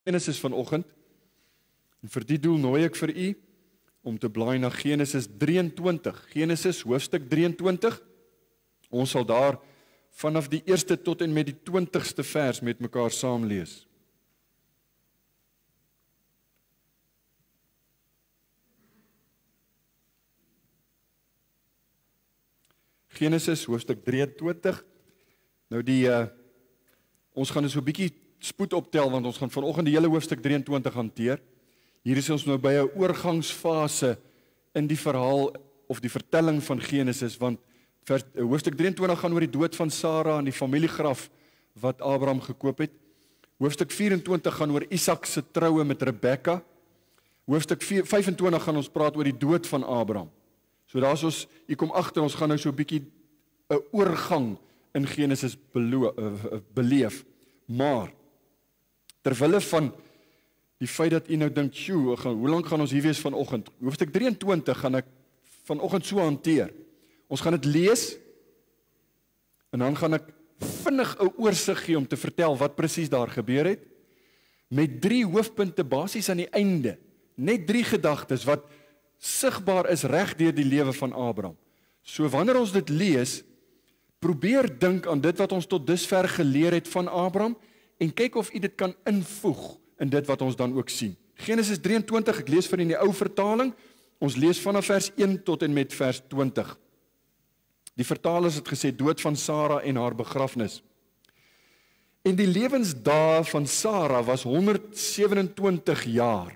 Genesis vanoggend. En vir die doel nooi ek vir u om te blaai na Genesis 23. Genesis hoofstuk 23. Ons sal daar vanaf die 1ste tot en met die 20ste vers met mekaar saam lees. Genesis hoofstuk 23. Nou ons gaan so 'n bietjie spoed optel, want ons gaan vanoggend die hele hoofstuk 23 hanteer. Hier is ons nou by 'n oorgangsfase in die verhaal of die vertelling van Genesis, want hoofstuk 23 gaan oor die dood van Sara en die familiegraf wat Abraham gekoop het. Hoofstuk 24 gaan oor Isak se troue met Rebekka. Hoofstuk 25 gaan ons praat oor die dood van Abraham. So daar's ons, jy kom agter, ons gaan nou so 'n bietjie 'n oorgang in Genesis beleef. Maar terwille van die feit dat u nou dink, hoe lank gaan ons hier wees vanoggend? Hoofstuk 23 gaan ek vanoggend so hanteer. Ons gaan dit lees en dan gaan ek vinnig 'n oorsig gee om te vertel wat presies daar gebeur het, met 3 hoofpunte basies aan die einde. Net 3 gedagtes wat sigbaar is reg deur die lewe van Abraham. So wanneer ons dit lees, probeer dink aan dit wat ons tot dusver geleer het van Abraham en kyk of u dit kan invoeg in dit wat ons dan ook sien. Genesis 23, ek lees vir in die ou vertaling. Ons lees vanaf vers 1 tot en met vers 20. Die vertalers het gesê dood van Sara en haar begrafnis. En die lewensdae van Sara was 127 jaar.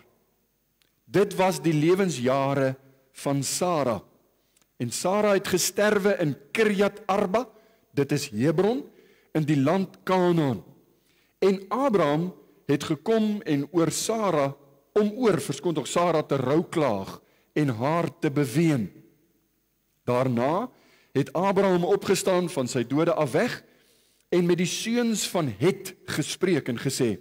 Dit was die lewensjare van Sara. En Sara het gesterwe in Kirjat Arba, dit is Hebron, in die land Kanaan. En Abraham het gekom en oor Sara, Sara te rouklaag en haar te beween. Daarna het Abraham opgestaan van sy dode af weg en met die seuns van Het gespreek en gesê: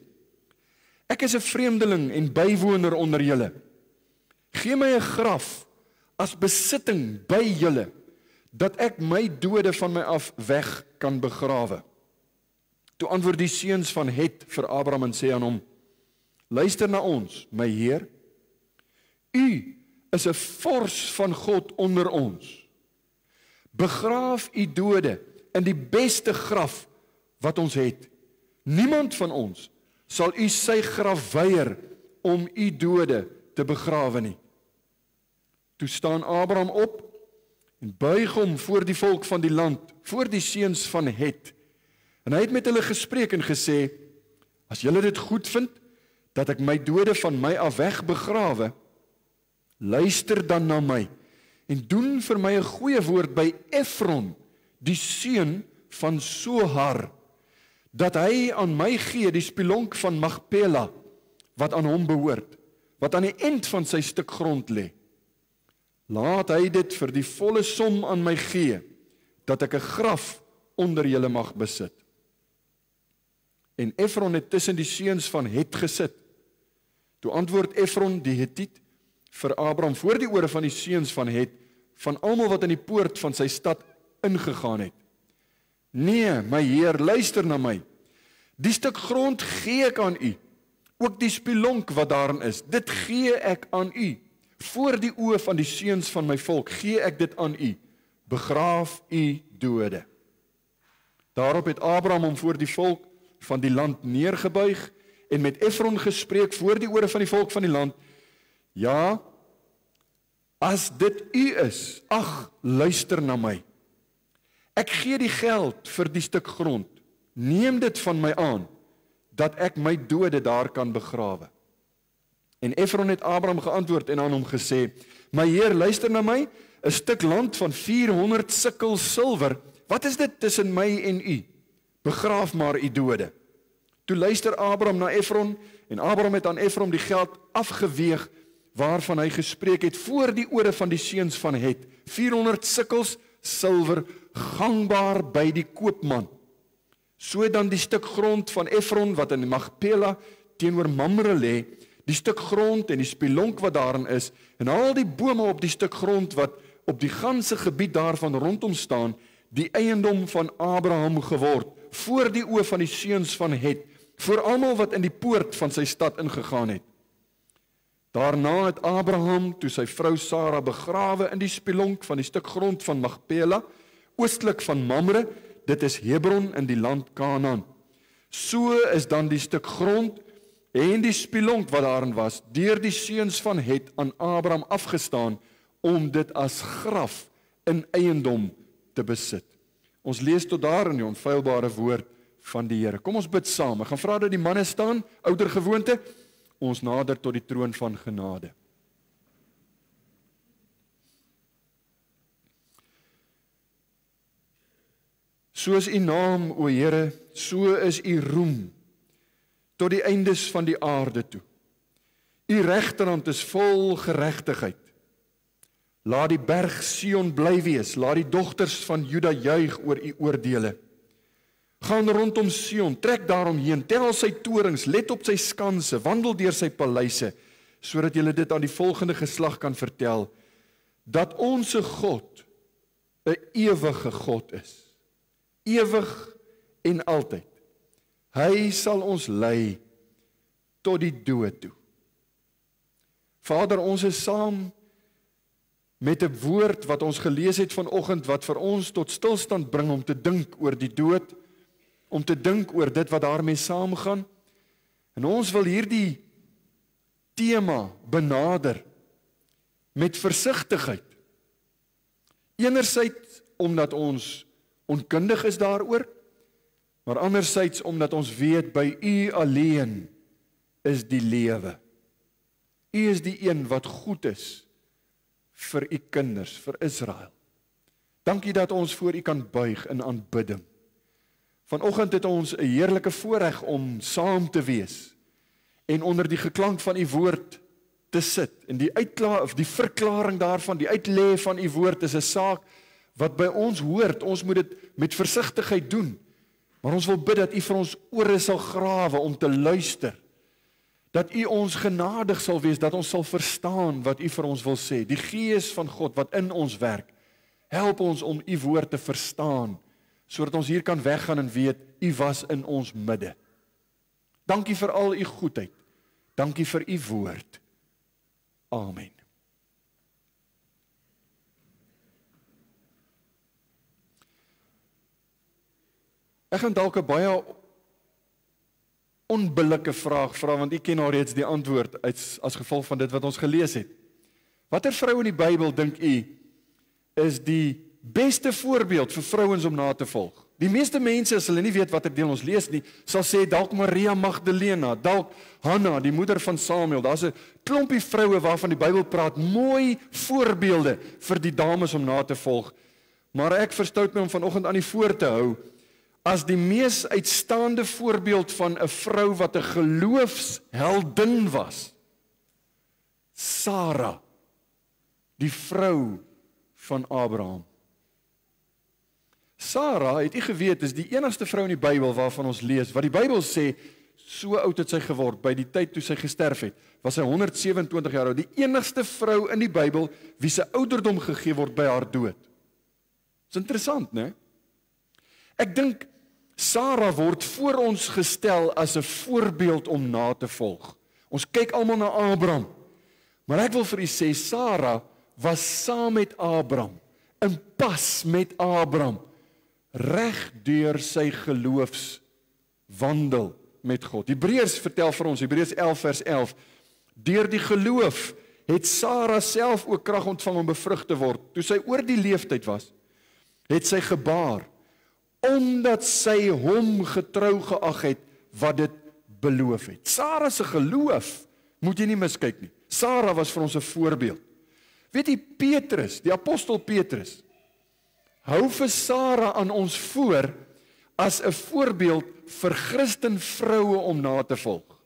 Ek is 'n vreemdeling en bywoner onder julle. Gee my 'n graf as besitting by julle, dat ek my dode van my af weg kan begrawe. Toe antwoord die seuns van Het vir Abraham en sê aan hom: Luister na ons, my Heer. U is 'n vors van God onder ons. Begraaf u dode in die beste graf wat ons het. Niemand van ons sal u sy graf weier om u dode te begrawe nie. Toe staan Abraham op en buig hom voor die volk van die land, voor die seuns van Het. En hy het met hulle gespreek en gesê: As julle dit goed vind, dat ek my dode van my af weg begrawe, luister dan na my, en doen vir my 'n goeie woord by Efron, die seun van Sohar, dat hy aan my gee die spilonk van Magpela, wat aan hom behoort, wat aan die end van sy stuk grond lê. Laat hy dit vir die volle som aan my gee, dat ek 'n graf onder julle mag besit. En Efron het tussen die seuns van Het gesit. Toe antwoord Efron die Hetiet vir Abraham voor die ore van die seuns van Het, van almal wat in die poort van sy stad ingegaan het: Nee, my Heer, luister na my. Die stuk grond gee ek aan u, ook die spilonk wat daarin is, dit gee ek aan u. Voor die oë van die seuns van my volk gee ek dit aan u. Begraaf u dode. Daarop het Abraham hom voor die volk van die land neergebuig en met Efron gespreek voor die ore van die volk van die land: Ja, as dit u is, ag, luister na my. Ek gee die geld vir die stuk grond. Neem dit van my aan, dat ek my dode daar kan begrawe. En Efron het Abraham geantwoord en aan hom gesê: My Heer, luister na my, 'n stuk land van 400 sikkel silwer, wat is dit tussen my en u? Begraaf maar u dode. Toe luister Abraham na Efron, en Abraham het aan Efron die geld afgeweeg, waarvan hy gespreek het voor die ore van die seuns van Het, 400 sikkels silwer, gangbaar by die koopman. So dan die stuk grond van Efron, wat in Magpela teenoor Mamre lê, die stuk grond en die spilonk wat daarin is, en al die bome op die stuk grond wat op die ganse gebied daarvan rondom staan, die eiendom van Abraham geword, voor die oë van die seuns van Het, voor almal wat in die poort van sy stad ingegaan het. Daarna het Abraham, toe sy vrou Sara begrawe in die spelonk van die stuk grond van Magpela, oostlik van Mamre, dit is Hebron in die land Kanaan. So is dan die stuk grond en die spelonk wat daarin was, deur die seuns van Het aan Abraham afgestaan, om dit as graf in eiendom te besit. Ons lees tot daar in die onfeilbare woord van die Here. Kom ons bid saam. Ek gaan vra dat die manne staan, ouder gewoonte, ons nader tot die troon van genade. So is u naam, o Here, so is u roem, tot die eindes van die aarde toe. U regterhand is vol geregtigheid. Laat die berg Sion bly wees, laat die dogters van Juda juig oor u oordeele. Gaan rondom Sion, trek daaromheen, tel sy torings, let op sy skanse, wandel deur sy paleise, sodat julle dit aan die volgende geslag kan vertel, dat ons God 'n ewige God is, ewig en altyd. Hy sal ons lei tot die dood toe. Vader, ons is saam met 'n woord wat ons gelees het vanoggend, wat vir ons tot stilstand bring om te dink oor die dood, om te dink oor dit wat daarmee saamgaan. En ons wil hierdie tema benader met versigtigheid. Enerzijds omdat ons onkundig is daaroor, maar anderzijds omdat ons weet by u alleen is die lewe. U is die een wat goed is vir u kinders, vir Israel. Dankie dat ons voor u kan buig in aanbidding. Vanoggend het ons 'n heerlike voorreg om saam te wees en onder die geklank van u woord te sit. En die verklaring daarvan, die uitlê van u woord is 'n saak wat by ons hoort. Ons moet dit met versigtigheid doen. Maar ons wil bid dat u vir ons ore sal grawe om te luister. Dat u ons genadig sal wees, dat ons sal verstaan wat u vir ons wil sê. Die Gees van God wat in ons werk, help ons om u woord te verstaan, sodat ons hier kan weggaan en weet, u was in ons midde. Dankie vir al u goedheid. Dankie vir u woord. Amen. Ek gaan dalk 'n baie onbillike vraag vra, want u ken al reeds die antwoord as gevolg van dit wat ons gelees het. Watter vrou in die Bybel dink u is die beste voorbeeld vir vrouens om na te volg? Die meeste mense, as hulle nie weet watter deel ons lees nie, sal sê dalk Maria Magdalena, dalk Hanna, die moeder van Samuel. Daar's 'n klompie vroue waarvan die Bybel praat, mooi voorbeelde vir die dames om na te volg. Maar ek verstout my om vanoggend aan die voor te hou as die mees uitstaande voorbeeld van 'n vrou wat 'n geloofsheldin was. Sara, die vrou van Abraham. Sara, het u geweet, is die enigste vrou in die Bybel waarvan ons lees, wat die Bybel sê, so oud het sy geword, by die tyd toe sy gesterf het, was sy 127 jaar oud, die enigste vrou in die Bybel, wie sy ouderdom gegee word by haar dood. Dis interessant, né? Ek dink, Sara word voor ons gestel as 'n voorbeeld om na te volg. Ons kyk almal na Abraham, maar ek wil vir u sê, Sara was saam met Abraham, in pas met Abraham, reg deur sy geloofswandel met God. Hebreërs vertel vir ons, Hebreërs 11 vers 11, deur die geloof het Sara self ook krag ontvang om bevrug te word. Toe sy oor die leeftyd was, het sy gebaar, omdat sy hom getrou geag het wat dit beloof het. Sara se geloof moet jy nie miskyk nie. Sara was vir ons 'n voorbeeld. Weet jy, Petrus, die apostel Petrus, hou vir Sara aan ons voor as 'n voorbeeld vir Christen vroue om na te volg.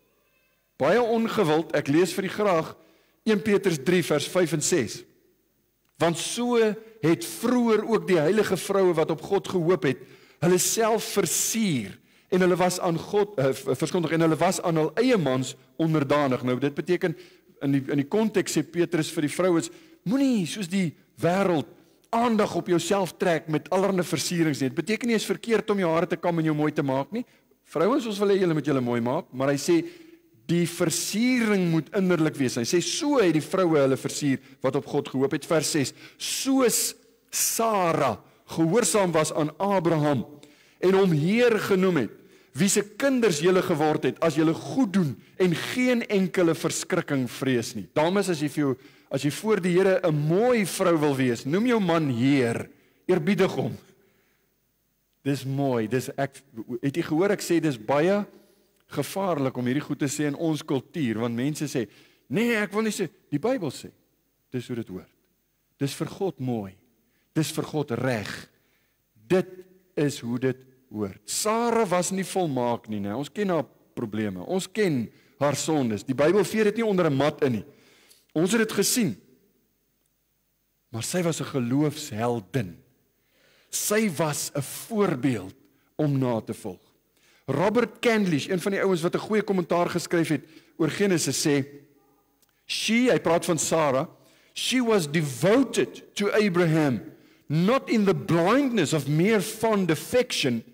Baie ongewild, ek lees vir u graag 1 Petrus 3 vers 5 en 6. Want so het vroeër ook die heilige vroue wat op God gehoop het, hulle self versier en hulle was aan God en hulle was aan hul eie mans onderdanig. Nou dit beteken in die konteks sê Petrus vir die vrouens, moenie soos die wêreld aandag op jouself trek met allerlei versierings nie. Dit beteken nie is verkeerd om jou hare te kam en jou mooi te maak nie. Vrouens, ons wil hê julle moet julle mooi maak, maar hy sê die versiering moet innerlik wees. Hy sê so het die vroue hulle versier wat op God gehoop het. Vers 6. Soos Sara gehoorsaam was aan Abraham en hom Heer genoem het, wie se kinders julle geword het as julle goed doen en geen enkele verskrikking vrees nie. Dames, as jy voor die Here 'n mooi vrou wil wees, noem jou man Heer, eerbiedig hom. Dis mooi, het jy gehoor ek sê dis baie gevaarlik om hierdie goed te sê in ons kultuur, want mense sê, nee, ek wil nie sê, die Bybel sê, dis hoe dit hoort. Dis vir God mooi, dis vir God reg. Dit is hoe dit hoort. Sara was nie volmaak nie, ons ken haar probleme, ons ken haar sondes. Die Bybel vee dit nie onder 'n mat in nie. Ons het dit gesien. Maar sy was 'n geloofsheldin. Sy was 'n voorbeeld om na te volg. Robert Candlish, een van die ouens wat 'n goeie kommentaar geskryf het oor Genesis, sê, hy praat van Sara, she was devoted to Abraham, not in the blindness of mere fond affection,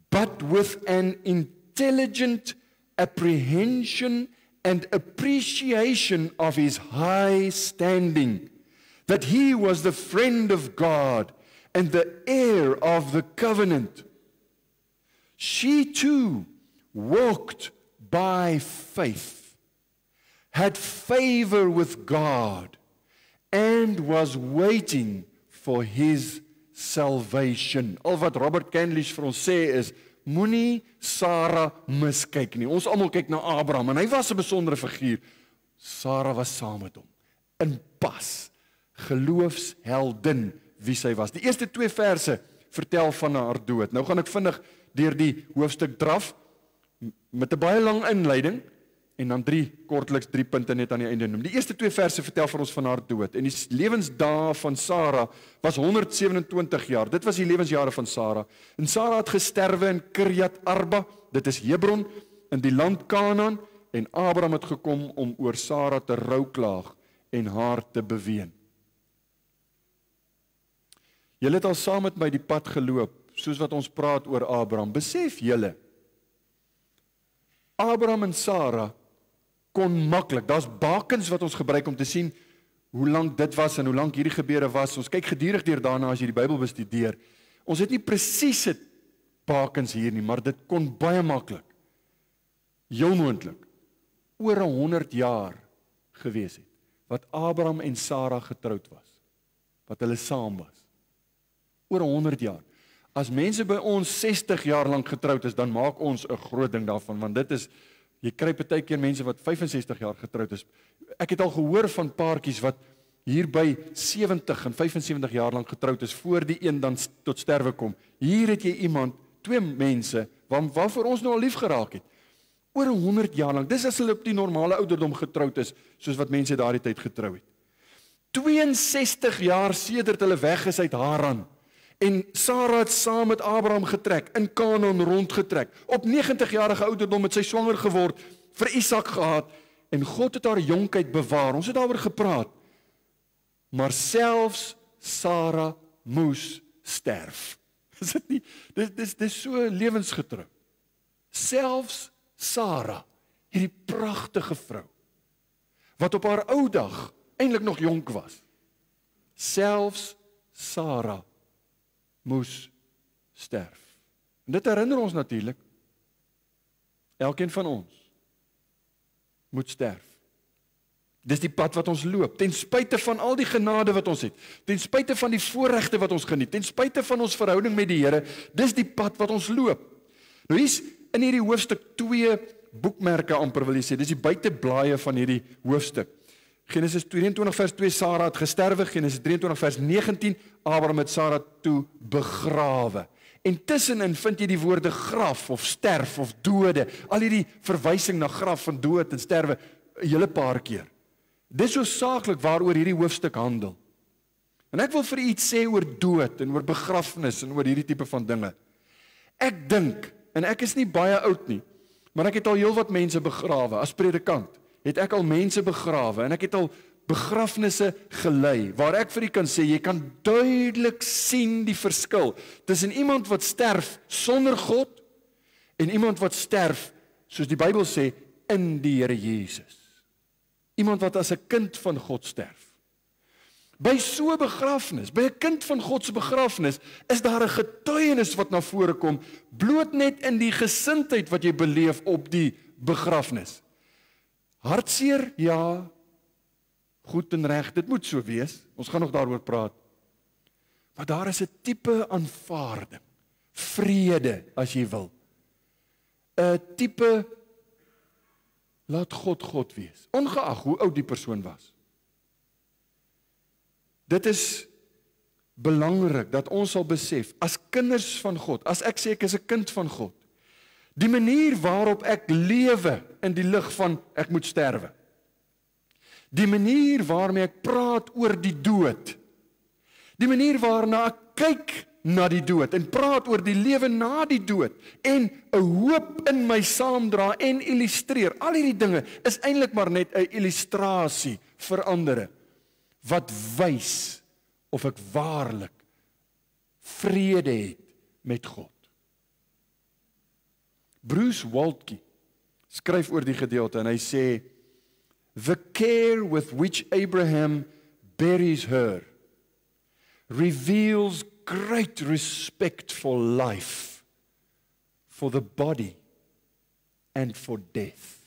but with an intelligent apprehension and appreciation of his high standing, that he was the friend of God and the heir of the covenant. She too walked by faith, had favor with God, and was waiting for his salvation. Al wat Robert Candlish vir ons sê is, moenie Sara miskyk nie. Ons almal kyk na Abraham en hy was 'n besondere figuur. Sara was saam met hom, in pas, geloofsheldin wie sy was. Die eerste 2 verse vertel van haar dood. Nou gaan ek vinnig deur die hoofstuk draf met 'n baie lang inleiding en dan kortliks 3 punte net aan die einde noem. Die eerste 2 verse vertel vir ons van haar dood. En die lewensdae van Sara was 127 jaar. Dit was die lewensjare van Sara. En Sara het gesterwe in Kirjat Arba, dit is Hebron, in die land Kanaan, en Abraham het gekom om oor Sara te rouklaag en haar te beween. Julle het al saam met my die pad geloop, soos wat ons praat oor Abraham. Besef julle, Abraham en Sara kon maklik, daar's bakens wat ons gebruik om te sien hoe lank dit was en hoe lank hierdie gebeure was. Ons kyk gedurig deur daarna as jy die Bybel bestudeer. Ons het nie presiese bakens hier nie, maar dit kon baie maklik, heel moontlik, oor 100 jaar gewees het, wat Abraham en Sara getroud was, wat hulle saam was. Oor 100 jaar. As mense by ons 60 jaar lank getroud is, dan maak ons 'n groot ding daarvan, want dit is, jy kry partykeer mense wat 65 jaar getroud is. Ek het al gehoor van paartjies wat hier by 70 en 75 jaar lank getroud is, voor die een dan tot sterwe kom. Hier het jy iemand, 2 mense, waarvoor ons nou al lief geraak het. Oor 100 jaar lank, dis as hulle op die normale ouderdom getroud is, soos wat mense daardie tyd getrou het. 62 jaar sedert hulle weg is uit Haran. En Sara het saam met Abraham getrek, in Kanaan rondgetrek. Op 90-jarige ouderdom het sy swanger geword, vir Isak gehad, en God het haar jonkheid bewaar. Ons het daaroor gepraat. Maar selfs Sara moes sterf. Is dit nie? Dis so lewensgetrou. Selfs Sara, hierdie pragtige vrou, wat op haar ou dag eintlik nog jonk was. Selfs Sara moes sterf. En dit herinner ons natuurlik, elkeen van ons moet sterf. Dis die pad wat ons loop, ten spyte van al die genade wat ons het, ten spyte van die voorregte wat ons geniet, ten spyte van ons verhouding met die Here, dis die pad wat ons loop. Nou hier's in hierdie hoofstuk 2 boekmerke amper wil jy sê, dis die buiteblaaie van hierdie hoofstuk. Genesis 22 vers 2, Sara het gesterwe. Genesis 23 vers 19, Abraham het Sara toe begrawe. En tussenin vind jy die woorde graf of sterf of dode, al hierdie verwysing na graf en dood en sterwe, 'n hele paar keer. Dis so saaklik waaroor hierdie hoofstuk handel. En ek wil vir u iets sê oor dood en oor begrafnis en oor hierdie tipe van dinge. Ek dink, en ek is nie baie oud nie, maar ek het al heelwat mense begrawe as predikant. Het ek al mense begrawe en ek het al begrafnisse gelei, waar ek vir u kan sê, jy kan duidelik sien die verskil tussen iemand wat sterf sonder God En iemand wat sterf, soos die Bybel sê, in die Here Jesus. Iemand wat as 'n kind van God sterf. By so 'n begrafnis, by 'n kind van God se begrafnis, is daar 'n getuienis wat na vore kom, bloot net in die gesindheid wat jy beleef op die begrafnis. Hartseer, ja, goed en reg, dit moet so wees, ons gaan nog daaroor praat. Maar daar is 'n tipe aanvaarding, vrede, as jy wil. 'n tipe, laat God God wees, ongeag hoe oud die persoon was. Dit is belangrik dat ons sal besef, as kinders van God, as ek sê ek is 'n kind van God, die manier waarop ek lewe in die lig van ek moet sterwe, die manier waarmee ek praat oor die dood, die manier waarna ek kyk na die dood en praat oor die lewe na die dood en 'n hoop in my saamdra en illustreer, al hierdie dinge is eintlik maar net 'n illustrasie vir ander, wat wys of ek waarlik vrede het met God. Bruce Waltke skryf oor die gedeelte en hy sê, "The care with which Abraham buries her reveals great respect for life, for the body and for death."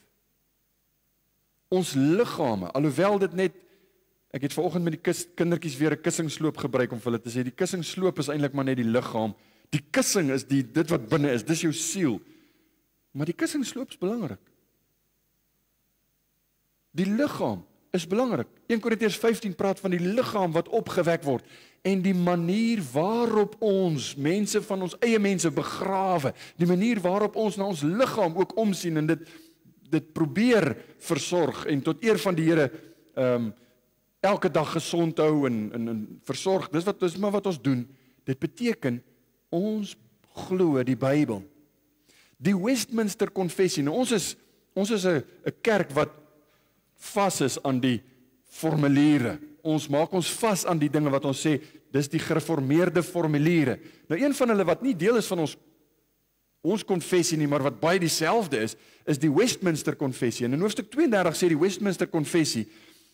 Ons liggame, alhoewel dit net, ek het vanoggend met die kindertjies weer 'n kussingsloop gebruik om vir hulle te sê, die kussingsloop is eintlik maar net die liggaam. Die kussing is dit wat binne is, dis jou siel. Maar die kussingsloop is belangrik. Die liggaam is belangrik. 1 Korintiërs 15 praat van die liggaam wat opgewek word en die manier waarop ons mense van ons eie mense begrawe, die manier waarop ons na ons liggaam ook omsien en dit probeer versorg en tot eer van die Here elke dag gesond hou en versorg. Dis maar wat ons doen. Dit beteken ons glo die Bybel. Die Westminster Confessie. Nou ons is 'n kerk wat vas is aan die formuliere. Ons maak ons vas aan die dinge wat ons sê, dis die gereformeerde formuliere. Nou een van hulle wat nie deel is van ons konfessie nie, maar wat baie dieselfde is die Westminster Confessie. En in hoofstuk 32 sê die Westminster Confessie,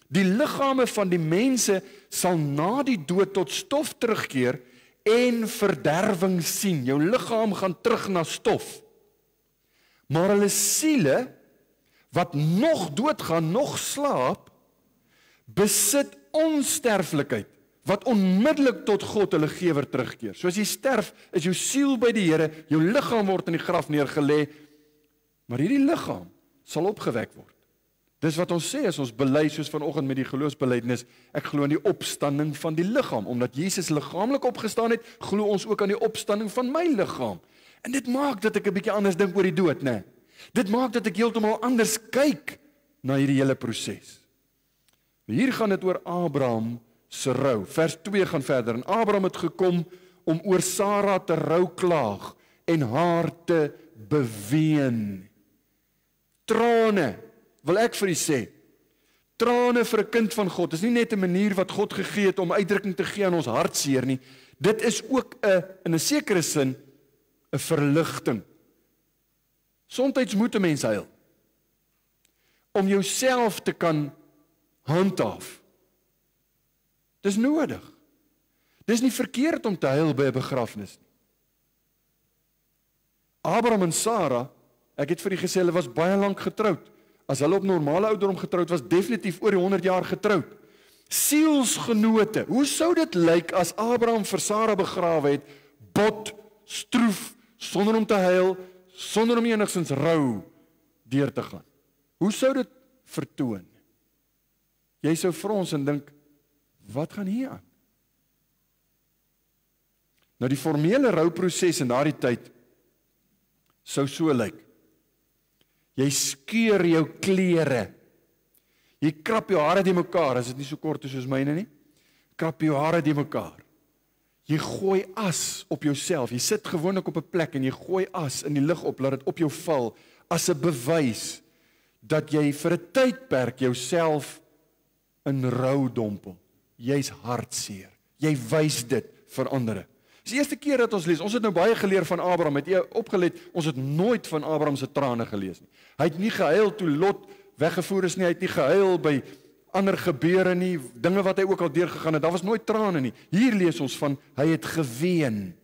die liggame van die mense sal na die dood tot stof terugkeer en verderwing sien. Jou liggaam gaan terug na stof. Maar hulle siele, wat nog doodgaan, nog slaap, besit onsterflikheid, wat onmiddellik tot God hulle gewer terugkeer. So as jy sterf, is jou siel by die Here, jou liggaam word in die graf neergelê, maar hierdie liggaam sal opgewek word. Dis wat ons sê as ons bely, soos vanoggend met die geloofsbelydenis, ek glo in die opstanding van die liggaam, omdat Jesus liggaamlik opgestaan het, glo ons ook aan die opstanding van my liggaam. En dit maak dat ek 'n bietjie anders dink oor die dood, né? Dit maak dat ek heeltemal anders kyk na hierdie hele proses. Hier gaan dit oor Abraham se rou. Vers 2 gaan verder. En Abraham het gekom om oor Sara te rouklaag en haar te beween. Trane, wil ek vir u sê, trane vir 'n kind van God is nie net 'n manier wat God gegee het om uitdrukking te gee aan ons hartseer nie. Dit is ook in 'n sekere sin 'n verligting. Somstyds moet 'n mens huil om jouself te kan handhaaf. Dis nodig. Dis nie verkeerd om te huil by 'n begrafnis nie. Abraham en Sara, ek het vir julle gesê hulle was baie lank getroud. As hulle op normale ouderdom getroud was, definitief oor die 100 jaar getroud. Sielsgenote. Hoe sou dit lyk as Abraham vir Sara begrawe het, bot, stroef, sonder om te huil, sonder om enigstens rou deur te gaan? Hoe sou dit vertoon? Jy sou frons en dink, wat gaan hier aan? Nou die formele rouproses in daardie tyd sou so lyk. Jy skeur jou klere. Jy krap jou hare die mekaar, as dit nie so kort is soos myne nie. Krap jou hare die mekaar. Jy gooi as op jouself. Jy sit gewoonlik op 'n plek en jy gooi as in die lug op, laat dit op jou val as 'n bewys dat jy vir 'n tydperk jouself in rou dompel. Jy's hartseer. Jy wys dit vir ander. Dis die eerste keer dat ons lees. Ons het nou baie geleer van Abraham. Het jy opgelet? Ons het nooit van Abraham se trane gelees nie. Hy het nie gehuil toe Lot weggevoer is nie. Hy het nie gehuil by ander gebeure nie, dinge wat hy ook al deurgegaan het. Daar was nooit trane nie. Hier lees ons van hy het geween.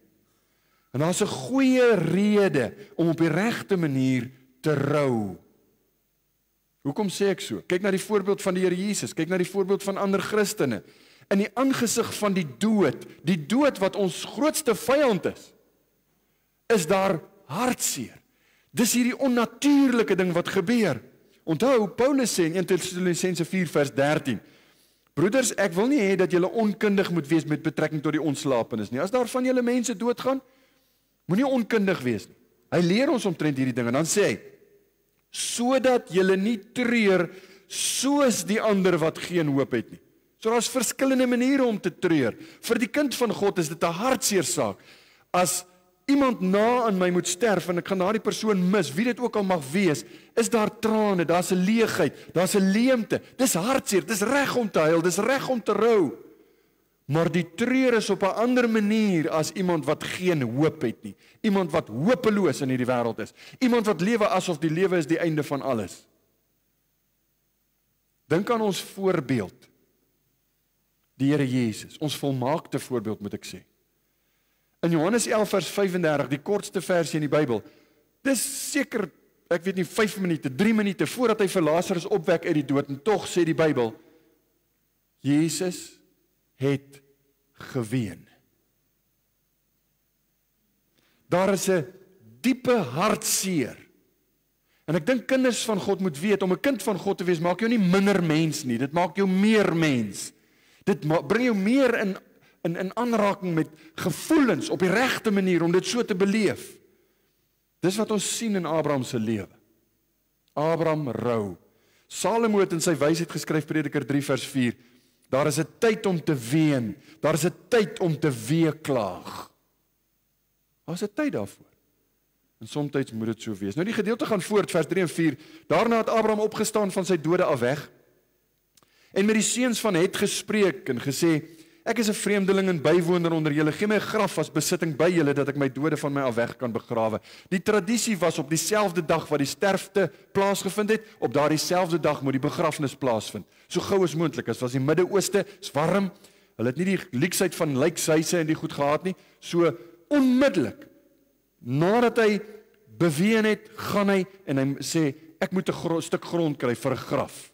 En daar's 'n goeie rede om op die regte manier te rou. Hoekom sê ek so? Kyk na die voorbeeld van die Here Jesus, kyk na die voorbeeld van ander Christene. In die aangesig van die dood wat ons grootste vyand is daar hartseer. Dis hierdie onnatuurlike ding wat gebeur. Onthou, Paulus sê in 1 Tessalonisense 4 vers 13, broeders, ek wil nie hê dat julle onkundig moet wees met betrekking tot die ontslapenis nie. As daar van julle mense doodgaan, moenie onkundig wees nie. Hy leer ons omtrent hierdie dinge, dan sê hy, sodat julle nie treur soos die ander wat geen hoop het nie. So daar's verskillende maniere om te treur. Vir die kind van God is dit 'n hartseer saak. As iemand na aan my moet sterf en ek gaan daardie persoon mis, wie dit ook al mag wees, is daar trane, daar's 'n leegheid, daar's 'n leemte. Dis hartseer, dis reg om te huil, dis reg om te rou. Maar die treur is op 'n ander manier as iemand wat geen hoop het nie. Iemand wat hopeloos in hierdie wêreld is. Iemand wat lewe asof die lewe is die einde van alles. Dink aan ons voorbeeld. Die Here Jesus, ons volmaakte voorbeeld moet ek sê. In Johannes 11 vers 35, die kortste versie in die Bybel, dis seker, ek weet nie, 5 minute, 3 minute, voordat hy vir Lazarus opwek uit die dood, en tog sê die Bybel, Jesus het geween. Daar is 'n diepe hartseer. En ek dink kinders van God moet weet, om 'n kind van God te wees, maak jou nie minder mens nie, dit maak jou meer mens. Dit bring jou meer in aanraking met gevoelens op die regte manier om dit so te beleef. Dis wat ons sien in Abraham se lewe. Abraham rou. Salomo het in sy wysheid geskryf, Prediker 3 vers 4, daar is 'n tyd om te ween, daar is 'n tyd om te weeklaag. Daar is 'n tyd daarvoor. En soms moet dit so wees. Nou die gedeelte gaan voort, vers 3 en 4. Daarna het Abraham opgestaan van sy dode af weg, en met die seuns van Het gespreek en gesê, ek is 'n vreemdeling en bywoner onder julle, gee my 'n graf as besitting by julle, dat ek my dode van my af weg kan begrawe. Die tradisie was op dieselfde dag wat die sterfte plaasgevind het, op daardie selfde dag moet die begrafnis plaasvind. So gou as moontlik, as was die Midde-Ooste, is warm, hulle het nie die leksheid van lijkshuise en die goed gehad nie, so onmiddellik, nadat hy beween het, gaan hy en hy sê, ek moet 'n stuk grond kry vir 'n graf.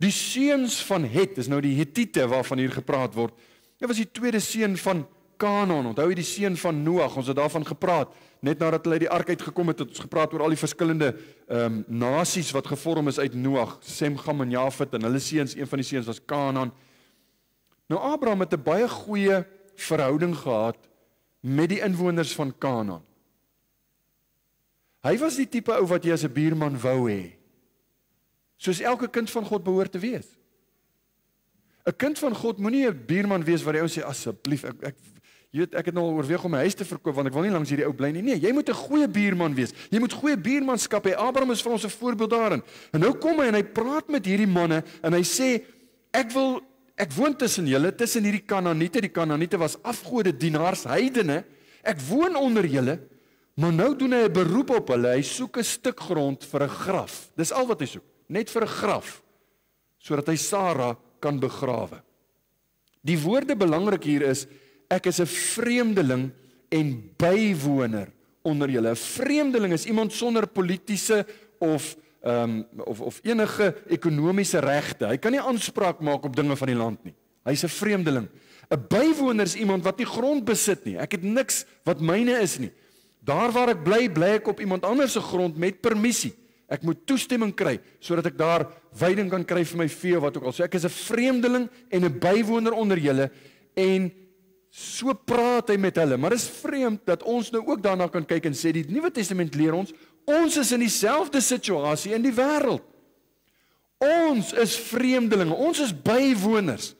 Die seuns van Het, is nou die Hetiete waarvan hier gepraat word, dit was die tweede seun van Kanaan, onthou jy die seun van Noag, ons het daarvan gepraat, net nadat hulle uit die ark uitgekom het ons gepraat oor al die verskillende nasies wat gevorm is uit Noag, Sem, Gam en Jafet, en hulle seuns, een van die seuns was Kanaan. Nou Abraham het 'n baie goeie verhouding gehad met die inwoners van Kanaan. Hy was die tipe ou wat jy as 'n buurman wou hê, soos elke kind van God behoort te wees. 'n Kind van God moenie 'n buurman wees waar jy ou sê, asseblief, ek het nou al oorweeg om my huis te verkoop, want ek wil nie langs hierdie ou bly nie. Nee, jy moet 'n goeie buurman wees. Jy moet goeie buurmanskap hê. Abraham is vir ons 'n voorbeeld daarin. En nou kom hy en hy praat met hierdie manne en hy sê, ek woon tussen julle, tussen hierdie Kanaaniete. Die Kanaaniete was afgode dienaars, heidene. Ek woon onder julle, maar nou doen hy 'n beroep op hulle. Hy soek 'n stuk grond vir 'n graf. Dis al wat hy soek, net vir 'n graf, sodat hy Sara kan begrawe. Die woorde belangrik hier is, ek is 'n vreemdeling en bywoner onder julle. 'n Vreemdeling is iemand sonder politieke of enige ekonomiese regte. Hy kan nie aanspraak maak op dinge van die land nie. Hy's 'n vreemdeling. 'n Bywoner is iemand wat nie grond besit nie. Ek het niks wat myne is nie. Daar waar ek bly, bly ek op iemand anders se grond met permissie. Ek moet toestemming kry, sodat ek daar veiding kan kry vir my vee, wat ook al. So ek is 'n vreemdeling en 'n bywoner onder julle, en so praat hy met hulle. Maar dit is vreemd dat ons nou ook daarna kan kyk en sê, die Nuwe Testament leer ons is in dieselfde situasie in die wêreld. Ons is vreemdelinge, ons is bywoners.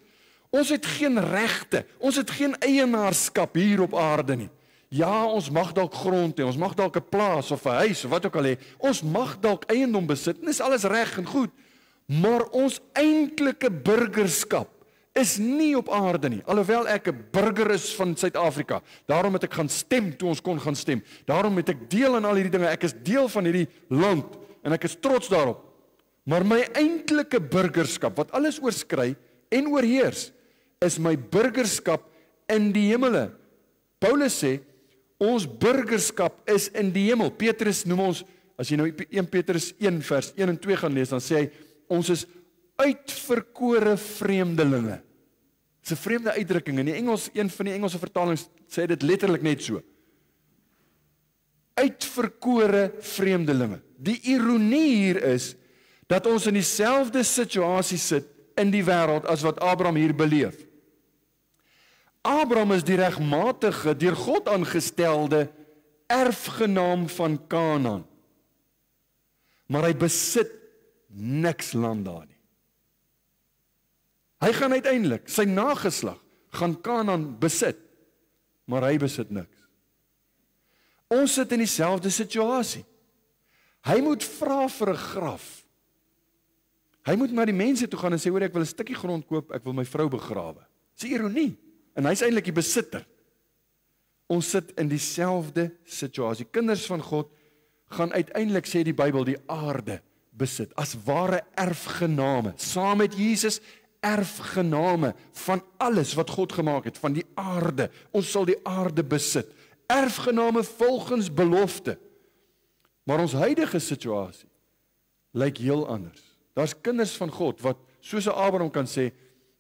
Ons het geen regte, ons het geen eienaarskap hier op aarde nie. Ja, ons mag dalk grond hê, ons mag dalk 'n plaas of 'n huis of wat ook al hê. Ons mag dalk eiendom besit, en dis alles reg en goed. Maar ons eintlike burgerskap is nie op aarde nie, alhoewel ek 'n burger is van Suid-Afrika. Daarom het ek gaan stem toe ons kon gaan stem. Daarom het ek deel aan al hierdie dinge. Ek is deel van hierdie land en ek is trots daarop. Maar my eintlike burgerskap, wat alles oorskry en oorheers, is my burgerskap in die hemele. Paulus sê, ons burgerskap is in die hemel. Petrus noem ons, as jy nou 1 Petrus 1 vers 1 en 2 gaan lees, dan sê hy, ons is uitverkore vreemdelinge. Dit is 'n vreemde uitdrukking. In die Engels, een van die Engelse vertalings sê dit letterlik net so. Uitverkore vreemdelinge. Die ironie hier is, dat ons in dieselfde situasie sit in die wêreld as wat Abraham hier beleef. Abraham is die regmatige, deur God aangestelde erfgenaam van Kanaan. Maar hy besit niks land daar nie. Hy gaan uiteindelik, sy nageslag, gaan Kanaan besit, maar hy besit niks. Ons sit in dieselfde situasie. Hy moet vra vir 'n graf. Hy moet na die mense toe gaan en sê, hoor, ek wil 'n stukkie grond koop, ek wil my vrou begrawe. Dis 'n ironie. En hy's eintlik die besitter. Ons sit in dieselfde situasie. Kinders van God gaan uiteindelik, sê die Bybel, die aarde besit, as ware erfgename, saam met Jesus, erfgename van alles wat God gemaak het, van die aarde. Ons sal die aarde besit. Erfgename volgens belofte. Maar ons huidige situasie lyk heel anders. Daar's kinders van God wat soos 'n Abraham kan sê,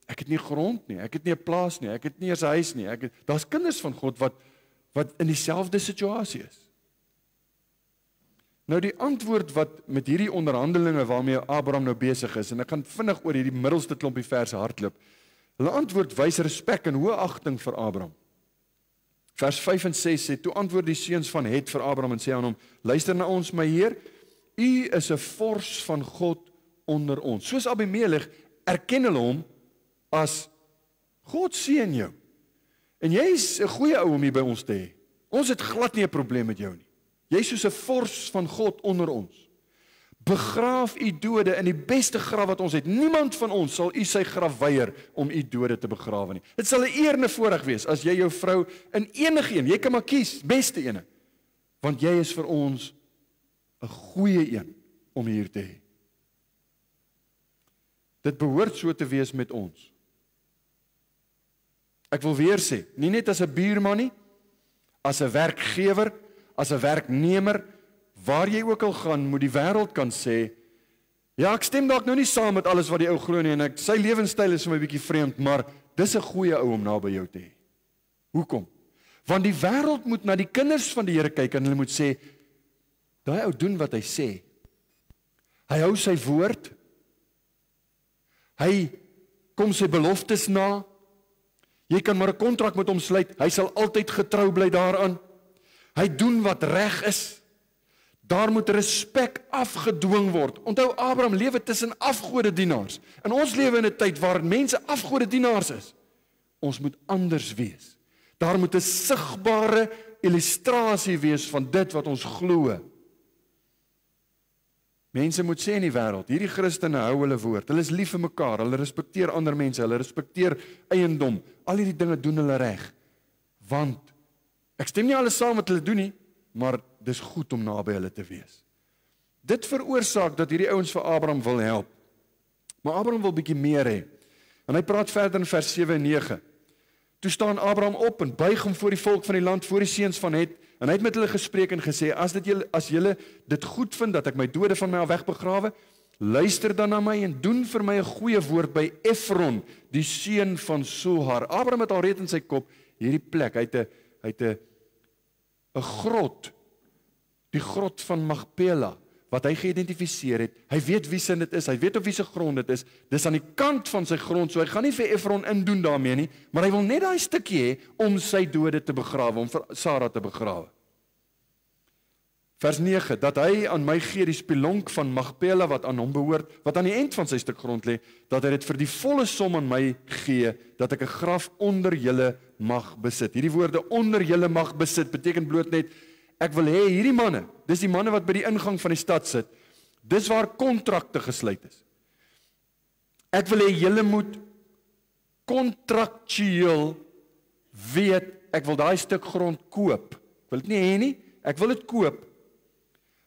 ek het nie grond nie, ek het nie 'n plaas nie, ek het nie eens 'n huis nie. Daar's kinders van God wat in dieselfde situasie is. Nou die antwoord wat met hierdie onderhandelinge waarmee Abraham nou besig is, en ek gaan vinnig oor hierdie middelste klompie verse hardloop. Hulle antwoord wys respek en hoë agting vir Abraham. Vers 5 en 6 sê, toe antwoord die seuns van Het vir Abraham en sê aan hom, luister na ons, my Heer, u is 'n vors van God onder ons. Soos Abimelech erken hulle hom as God seën jou. En jy's 'n goeie ou om hier by ons te hê. Ons het glad nie 'n probleem met jou nie. Jy's soos 'n vors van God onder ons. Begraaf u dode in die beste graf wat ons het. Niemand van ons sal u sy graf weier om u dode te begrawe nie. Dit sal 'n eer en 'n voorreg wees as jy jou vrou in enige een, jy kan maar kies, beste ene, want jy is vir ons 'n goeie een om hier te hê. Dit behoort so te wees met ons. Ek wil weer sê, nie net as 'n buurman nie, as 'n werkgewer, as 'n werknemer, waar jy ook al gaan, moet die wêreld kan sê, ja, ek stem dalk nou nie saam met alles wat die ou glo nie, en sy lewenstyl is vir my bietjie vreemd, maar dis 'n goeie ou om naby jou te hê. Hoekom? Want die wêreld moet na die kinders van die Here kyk en hulle moet sê, daai ou doen wat hy sê. Hy hou sy woord. Hy kom sy beloftes na. Jy kan maar 'n kontrak met hom sluit, hy sal altyd getrou bly daaraan. Hy doen wat reg is. Daar moet respek afgedwing word. Onthou, Abraham lewe tussen afgodedienaars. En ons lewe in 'n tyd waar mense afgodedienaars is. Ons moet anders wees. Daar moet 'n sigbare illustrasie wees van dit wat ons glo. Mense moet sê in die wêreld, hierdie Christene hou hulle woord. Hulle is lief vir mekaar, hulle respekteer ander mense, hulle respekteer eiendom. Al hierdie dinge doen hulle reg. Want ek stem nie alles saam wat hulle doen nie, maar dis goed om naby hulle te wees. Dit veroorsaak dat hierdie ouens vir Abraham wil help. Maar Abraham wil bietjie meer hê. En hy praat verder in vers 7 en 9. Toe staan Abraham op en buig hom voor die volk van die land, voor die seuns van Het, en hy het met hulle gespreek en gesê, as julle dit goed vind dat ek my dode van my af wegbegrawe, luister dan na my en doen vir my 'n goeie woord by Efron, die seun van Sohar. Abraham het al reeds in sy kop hierdie plek, hy het 'n grot, die grot van Magpela, wat hy geïdentifiseer het. Hy weet wie sin dit is, hy weet op wie se grond dit is. Dis aan die kant van sy grond, so hy gaan nie vir Efron indoen daarmee nie, maar hy wil net daai stukkie hê om sy dode te begrawe, om vir Sara te begrawe. Vers 9, dat hy aan my gee die spelonk van Magpela wat aan hom behoort, wat aan die eind van sy stuk grond lê, dat hy dit vir die volle som aan my gee, dat ek 'n graf onder julle mag besit. Hierdie woorde onder julle mag besit beteken bloot net, ek wil hê hierdie manne, dis die manne wat by die ingang van die stad sit, dis waar kontrakte gesluit is. Ek wil hê julle moet kontraktueel weet, ek wil daai stuk grond koop. Ek wil dit nie hê nie, ek wil dit koop.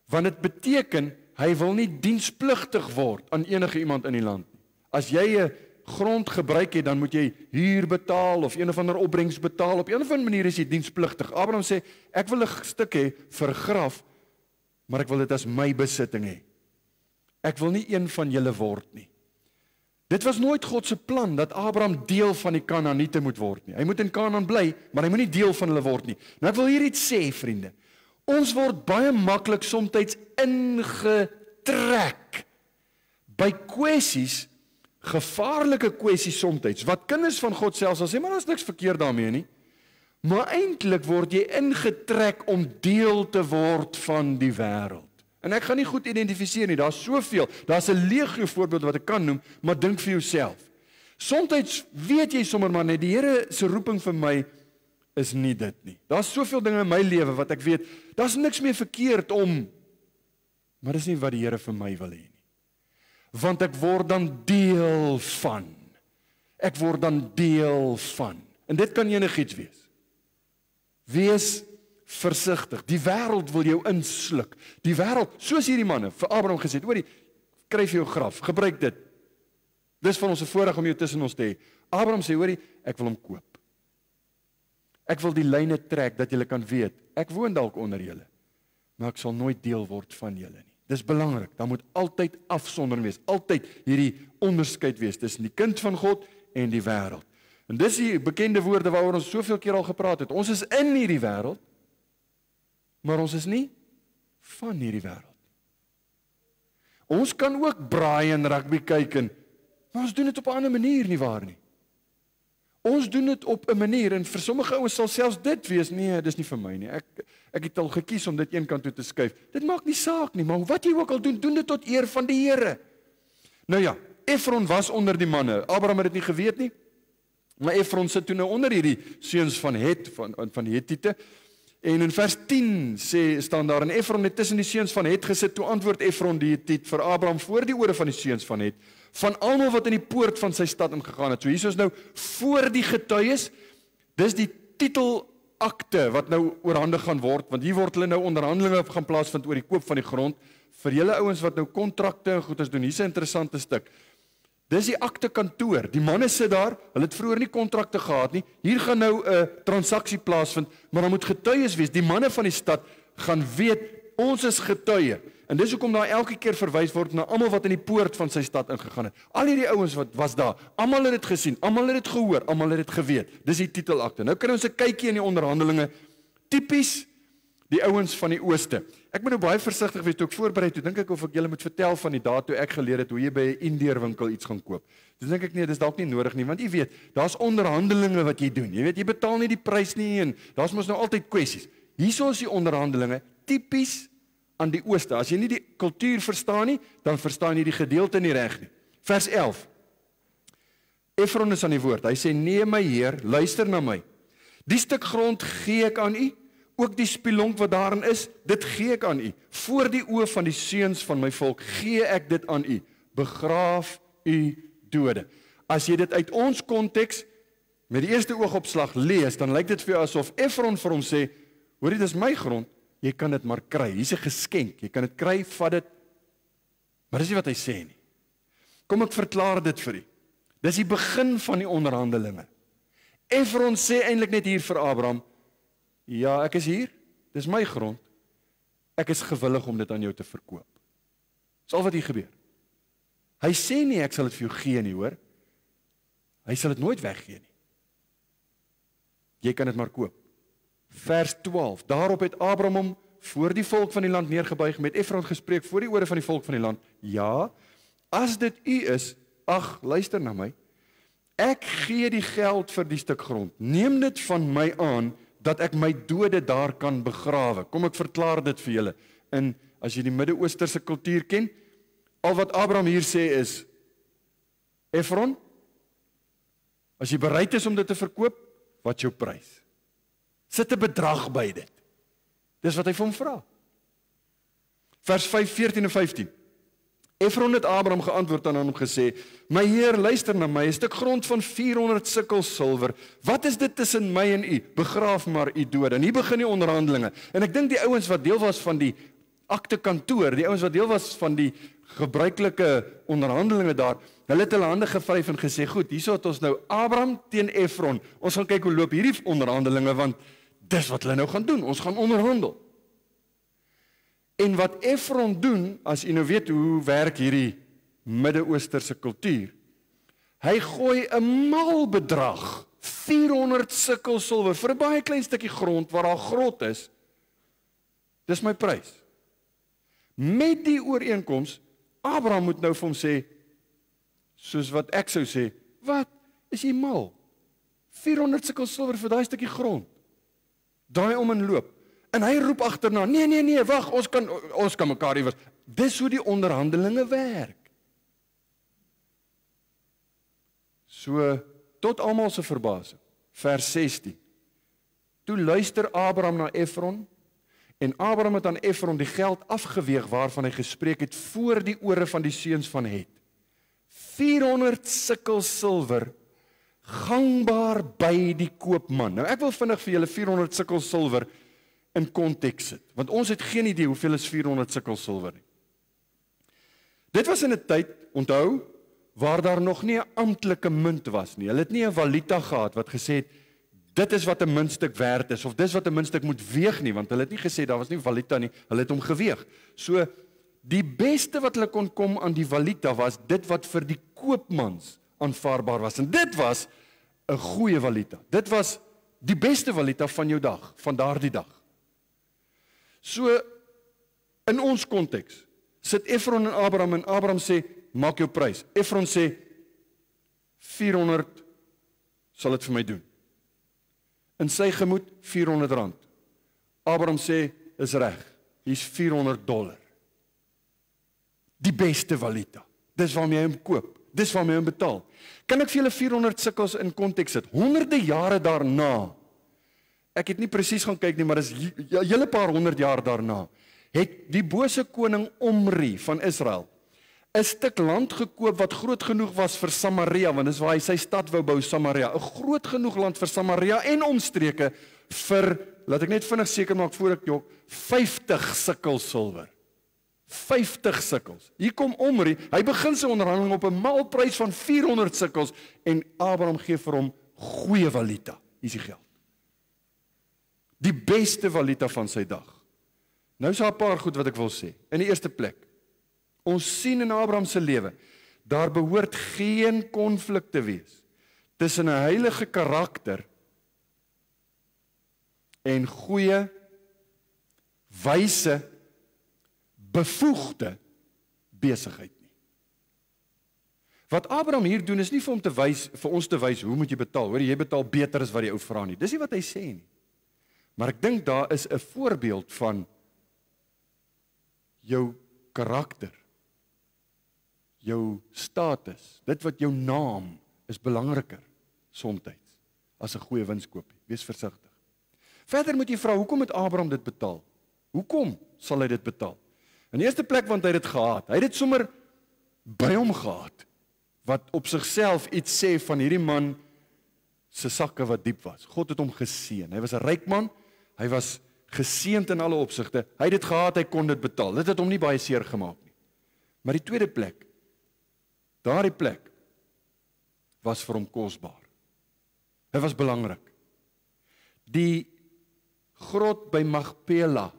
Want dit beteken, hy wil nie dienspligtig word aan enige iemand in die land nie. As jy 'n grond gebruik het, dan moet jy huur betaal of een of ander opbrengs betaal. Op een of ander manier is jy dienspligtig. Abraham sê, ek wil 'n stuk hê vir graf, maar ek wil dit as my besitting hê. Ek wil nie een van julle word nie. Dit was nooit God se plan dat Abraham deel van die Kanaaniete moet word nie. Hy moet in Kanaan bly, maar hy moet nie deel van hulle word nie. Nou ek wil hier iets sê, vriende. Ons word baie maklik soms ingetrek by kwessies, gevaarlike kwessies soms, wat kinders van God selfs al sê, maar daar is niks verkeerd daarmee nie. Maar eintlik word jy ingetrek om deel te word van die wêreld. En ek gaan nie goed identifiseer nie, daar's soveel, daar's 'n legio voorbeeld wat ek kan noem, maar dink vir jouself. Soms weet jy sommer maar net, die Here se roeping vir my is nie dit nie. Daar's soveel dinge in my lewe wat ek weet, daar's niks meer verkeerd om, maar dis nie wat die Here vir my wil hê nie. Want ek word dan deel van. Ek word dan deel van. En dit kan enigiets wees. Wees versigtig. Die wêreld wil jou insluk. Die wêreld, soos hierdie manne vir Abraham gesê het, hoorie, kry vir jou graf, gebruik dit. Dis van ons 'n voorreg om jou tussen ons te hê. Abraham sê, hoorie, ek wil hom koop. Ek wil die lyne trek dat julle kan weet, ek woon dalk onder julle, maar ek sal nooit deel word van julle nie. Dis belangrik, daar moet altyd afsondering wees, altyd hierdie onderskeid wees tussen die kind van God en die wêreld. En dis die bekende woorde waaroor ons soveel keer al gepraat het. Ons is in hierdie wêreld, maar ons is nie van hierdie wêreld. Ons kan ook braai en rugby kyk en, maar ons doen dit op 'n ander manier, nie waar nie? Ons doen dit op 'n manier, en vir sommige ouens sal selfs dit wees, nee, dis nie vir my nie. Ek het al gekies om dit een kant toe te skuif. Dit maak nie saak nie, maar wat jy ook al doen, doen dit tot eer van die Here. Nou ja, Efron was onder die manne. Abraham het dit nie geweet nie, maar Efron sit toe nou onder hierdie seuns van Het, van die Hettiete. En in vers 10 staan daar, en Efron het tussen die seuns van Het gesit, toe antwoord Efron die Hettiet vir Abraham voor die ore van die seuns van Het, van almal wat in die poort van sy stad ingegaan het. So hier is nou voor die getuies, dis die titelakte wat nou oorhandig gaan word, want hier word hulle nou onderhandelinge gaan plaasvind oor die koop van die grond. Vir julle ouens wat nou kontrakte en goeders doen, hier's 'n interessante stuk. Dis die akte kantoor. Die manne sit daar, hulle het vroeër nie kontrakte gehad nie. Hier gaan nou 'n transaksie plaasvind, maar dan moet getuies wees. Die manne van die stad gaan weet, ons is getuie. En dis hoekom daar elke keer verwys word na almal wat in die poort van sy stad ingegaan het. Al hierdie ouens wat was daar, almal het dit gesien, almal het dit gehoor, almal het dit geweet. Dis die titelakte. Nou kan ons 'n kykie in die onderhandelinge. Tipies die ouens van die ooste. Ek moet nou baie versigtig wees toe ek voorberei, toe dink ek of ek julle moet vertel van die dae toe ek geleer het hoe jy by 'n indeerwinkel iets gaan koop. Toe dink ek nee, dis dalk nie nodig nie, want jy weet, daar's onderhandelinge wat jy doen. Jy weet, jy betaal nie die prys nie en daar's mos nou altyd kwessies. Hierso is die onderhandelinge tipies aan die ooste. As jy nie die kultuur verstaan nie, dan verstaan jy die gedeelte nie reg nie. Vers 11. Efron is aan die woord. Hy sê, nee my Heer, luister na my. Die stuk grond gee ek aan u, ook die spilonk wat daarin is, dit gee ek aan u. Voor die oë van die seuns van my volk gee ek dit aan u. Begraaf u dode. As jy dit uit ons konteks met die eerste oogopslag lees, dan lyk dit vir jou asof Efron vir hom sê, hoorie, dis my grond, jy kan dit maar kry. Hier's 'n geskenk, jy kan dit kry, vat dit. Maar dis nie wat hy sê nie. Kom ek verklaar dit vir u. Dis die begin van die onderhandelinge. Efron sê eintlik net hier vir Abraham, ja, ek is hier, dis my grond, ek is gewillig om dit aan jou te verkoop. Dis al wat hier gebeur. Hy sê nie, ek sal dit vir jou gee nie, hoor. Hy sal dit nooit weggee nie. Jy kan dit maar koop. Vers 12, daarop het Abraham hom voor die volk van die land neergebuig, met Efron gespreek voor die ore van die volk van die land. Ja, as dit u is, ag, luister na my, ek gee die geld vir die stuk grond. Neem dit van my aan, dat ek my dode daar kan begrawe. Kom ek verklaar dit vir julle. En as jy die Midde-Oosterse kultuur ken, al wat Abraham hier sê is, Efron, as jy bereid is om dit te verkoop, wat jou prys? Sit 'n bedrag by dit. Dis wat hy vir hom vra. Vers 5, 14 en 15. Efron het Abraham geantwoord en aan hom gesê, my Heer, luister na my, 'n stuk grond van 400 sikkel silwer. Wat is dit tussen my en u? Begraaf maar u dode. En hier begin die onderhandelinge. En ek dink die ouens wat deel was van die aktekantoor, die ouens wat deel was van die gebruikelike onderhandelinge daar, hulle het hulle hande gevryf en gesê, goed, hierso het ons nou Abraham teen Efron. Ons gaan kyk hoe loop hierdie onderhandelinge, want dis wat hulle nou gaan doen. Ons gaan onderhandel. En wat Efron doen, as jy nou weet hoe werk hierdie Midde-Oosterse kultuur, hy gooi 'n mal bedrag, 400 sikkel silwer, vir 'n baie klein stukkie grond, waar daar grot is, dis my prys. Met die ooreenkoms, Abraham moet nou vir hom sê, soos wat ek sou sê, wat, is jy mal? 400 sikkel silwer vir daai stukkie grond, draai om en loop. En hy roep agterna, nee, wag, ons kan mekaar iewers. Dis hoe die onderhandelinge werk. So, tot almal se verbasing, vers 16. Toe luister Abraham na Efron, en Abraham het aan Efron die geld afgeweeg waarvan hy gespreek het voor die ore van die seuns van Het. 400 sikkel silwer, gangbaar by die koopman. Nou ek wil vinnig vir julle 400 sikkel silwer in konteks sit, want ons het geen idee hoeveel is 400 sikkel silwer nie. Dit was in 'n tyd, onthou, waar daar nog nie 'n amptelike munt was nie. Hulle het nie 'n valuta gehad wat gesê het, dit is wat 'n muntstuk werd is, of dis wat 'n muntstuk moet weeg nie, want hulle het nie gesê, daar was nie valuta nie, hulle het hom geweeg. So, die beste wat hulle kon kom aan die valuta was, dit wat vir die koopmans aanvaarbaar was, en dit was 'n goeie valuta. Dit was die beste valuta van jou dag, van daardie dag. So, in ons konteks, sit Efron en Abraham sê, maak jou prys. Efron sê, 400 sal dit vir my doen. In sy gemoed, 400 rand. Abraham sê, is reg, hier's $400. Die beste valuta. Dis waarmee hy hom koop. Dis waarmee hy hom betaal. Kan ek vir julle 400 sikkels in konteks sit? Honderde jare daarna, ek het nie presies gaan kyk nie, maar dis 'n hele paar honderd jaar daarna, het die bose koning Omri van Israel 'n stuk land gekoop wat groot genoeg was vir Samaria, want dis waar hy sy stad wou bou, Samaria. 'n groot genoeg land vir Samaria en omstreke vir, laat ek net vinnig seker maak voor ek jok, 50 sikkel silwer. 50 sikkels. Hier kom Omri, hy begin sy onderhandeling op 'n maalprys van 400 sikkels en Abraham gee vir hom goeie valuta. Hier is die geld. Die beste valuta van sy dag. Nou is daar 'n paar goed wat ek wil sê. In die eerste plek, ons sien in Abraham se lewe, daar behoort geen konflik te wees tussen 'n heilige karakter en goeie, wyse, bevoegde besigheid nie. Wat Abraham hier doen is nie vir hom te wys, vir ons te wys hoe moet jy betaal. Hoor, jy betaal beter as wat die ou vra nie. Dis nie wat hy sê nie. Maar ek dink daar is 'n voorbeeld van jou karakter, jou status, dit wat jou naam is belangriker somtyds as 'n goeie winskoopie. Wees versigtig. Verder moet jy vra, hoekom het Abraham dit betaal? Hoekom sal hy dit betaal? In die eerste plek want hy het dit gehad. Hy het dit sommer by hom gehad, wat op sigself iets sê van hierdie man se sakke wat diep was. God het hom geseën. Hy was 'n ryk man, hy was geseënd in alle opsigte. Hy het dit gehad, hy kon dit betaal. Dit het hom nie baie seer gemaak nie. Maar die tweede plek, daardie plek was vir hom kosbaar. Hy was belangrik. Die grot by Magpela,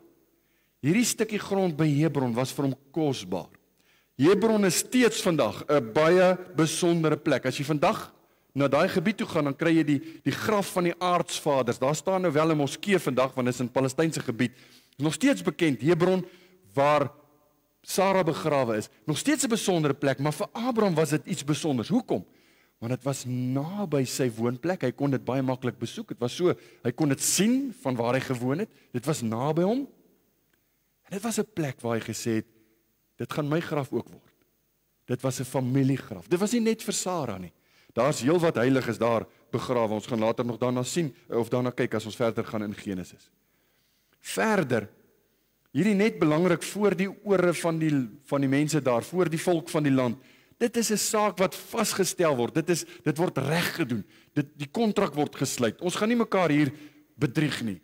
hierdie stukkie grond by Hebron was vir hom kosbaar. Hebron is steeds vandag 'n baie besondere plek. As jy vandag na daai gebied toe gaan, dan kry jy die graf van die aartsvaders. Daar staan nou wel 'n moskee vandag, want dit is in Palestynse gebied. Nog steeds bekend, Hebron, waar Sara begrawe is. Nog steeds 'n besondere plek, maar vir Abraham was dit iets besonders. Hoekom? Want dit was naby sy woonplek. Hy kon dit baie maklik besoek. Dit was so, hy kon dit sien van waar hy gewoon het. Dit was naby hom. En dit was 'n plek waar hy gesê het, dit gaan my graf ook word. Dit was 'n familiegraf. Dit was nie net vir Sara nie. Daar's heelwat heiliges daar begrawe. Ons gaan later nog daarna sien of daarna kyk as ons verder gaan in Genesis. Verder, Hierdie net belangrik voor die ore van die mense daar, voor die volk van die land. Dit is 'n saak wat vasgestel word. Dit word reg gedoen. Die kontrak word gesluit. Ons gaan nie mekaar hier bedrieg nie.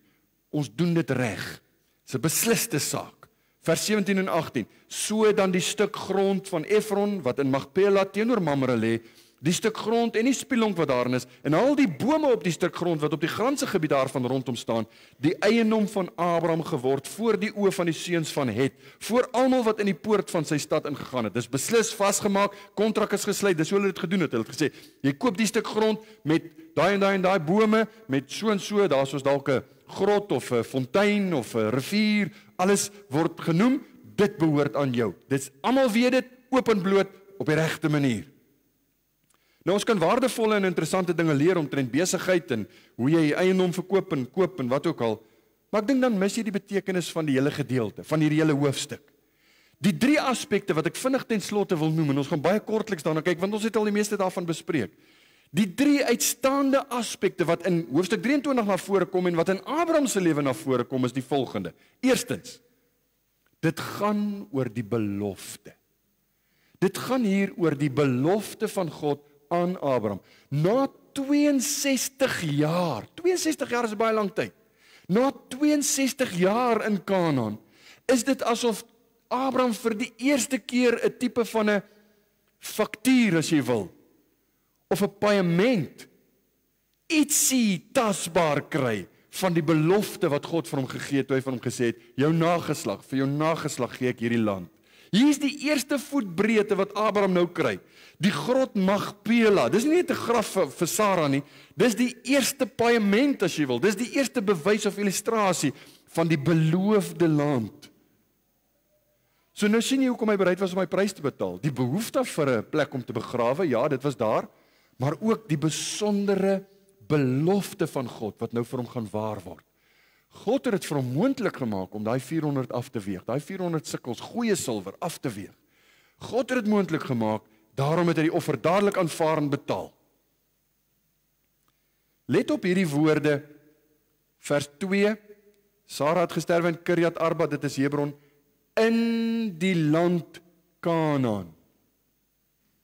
Ons doen dit reg. Dis 'n besliste saak. Vers 17 en 18. So dan die stuk grond van Efron wat in Magpela teenoor Mamre lê, die stuk grond en die spilonk wat daarin is, en al die bome op die stuk grond wat op die gransegebied daarvan rondom staan, die eiendom van Abraham geword voor die oë van die seuns van Het, voor almal wat in die poort van sy stad ingegaan het. Dis beslis vasgemaak, kontrak is gesluit. Dis hoe hulle dit gedoen het. Hulle het gesê, jy koop die stuk grond met daai en daai bome, met so en so, daar soos dalk 'n grot of 'n fontein of 'n rivier, alles word genoem, dit behoort aan jou. Dit's almal weet dit, oop en bloot, op die regte manier. Nou ons kan waardevolle en interessante dinge leer omtrent besigheid en hoe jy eiendom verkoop en koop en wat ook al, maar ek dink dan mis jy die betekenis van die hele gedeelte, van hierdie hele hoofstuk. Die 3 aspekte wat ek vinnig ten slotte wil noem, en ons gaan baie kortliks daarna kyk, want ons het al die meeste daarvan bespreek. Die 3 uitstaande aspekte wat in hoofstuk 23 na vore kom en wat in Abraham se lewe na vore kom, is die volgende. Eerstens, dit gaan oor die belofte. Dit gaan hier oor die belofte van God aan Abraham. Na 62 jaar, 62 jaar is 'n baie lang tyd. Na 62 jaar in Kanaan, is dit asof Abraham vir die eerste keer 'n tipe van 'n faktuur, as jy wil, of 'n paaiement, ietsie tasbaar kry van die belofte wat God vir hom gegee het, toe hy vir hom gesê het, vir jou nageslag gee ek hierdie land. Hier is die eerste voetbreedte wat Abraham nou kry. Die grot Magpela. Dis nie net 'n graf vir Sara nie. Dis die eerste paaiement, as jy wil. Dis die eerste bewys of illustrasie van die beloofde land. So nou sien jy hoekom hy bereid was om hy prys te betaal. Die behoefte vir 'n plek om te begrawe, ja, dit was daar, maar ook die besondere belofte van God wat nou vir hom gaan waar word. God het dit vir hom moontlik gemaak om daai 400 af te weeg, daai 400 sikkels goeie silwer af te weeg. God het dit moontlik gemaak, daarom het hy die offer dadelik aanvaar en betaal. Let op hierdie woorde, vers 2, Sara het gesterwe in Kirjat Arba, dit is Hebron, in die land Kanaan.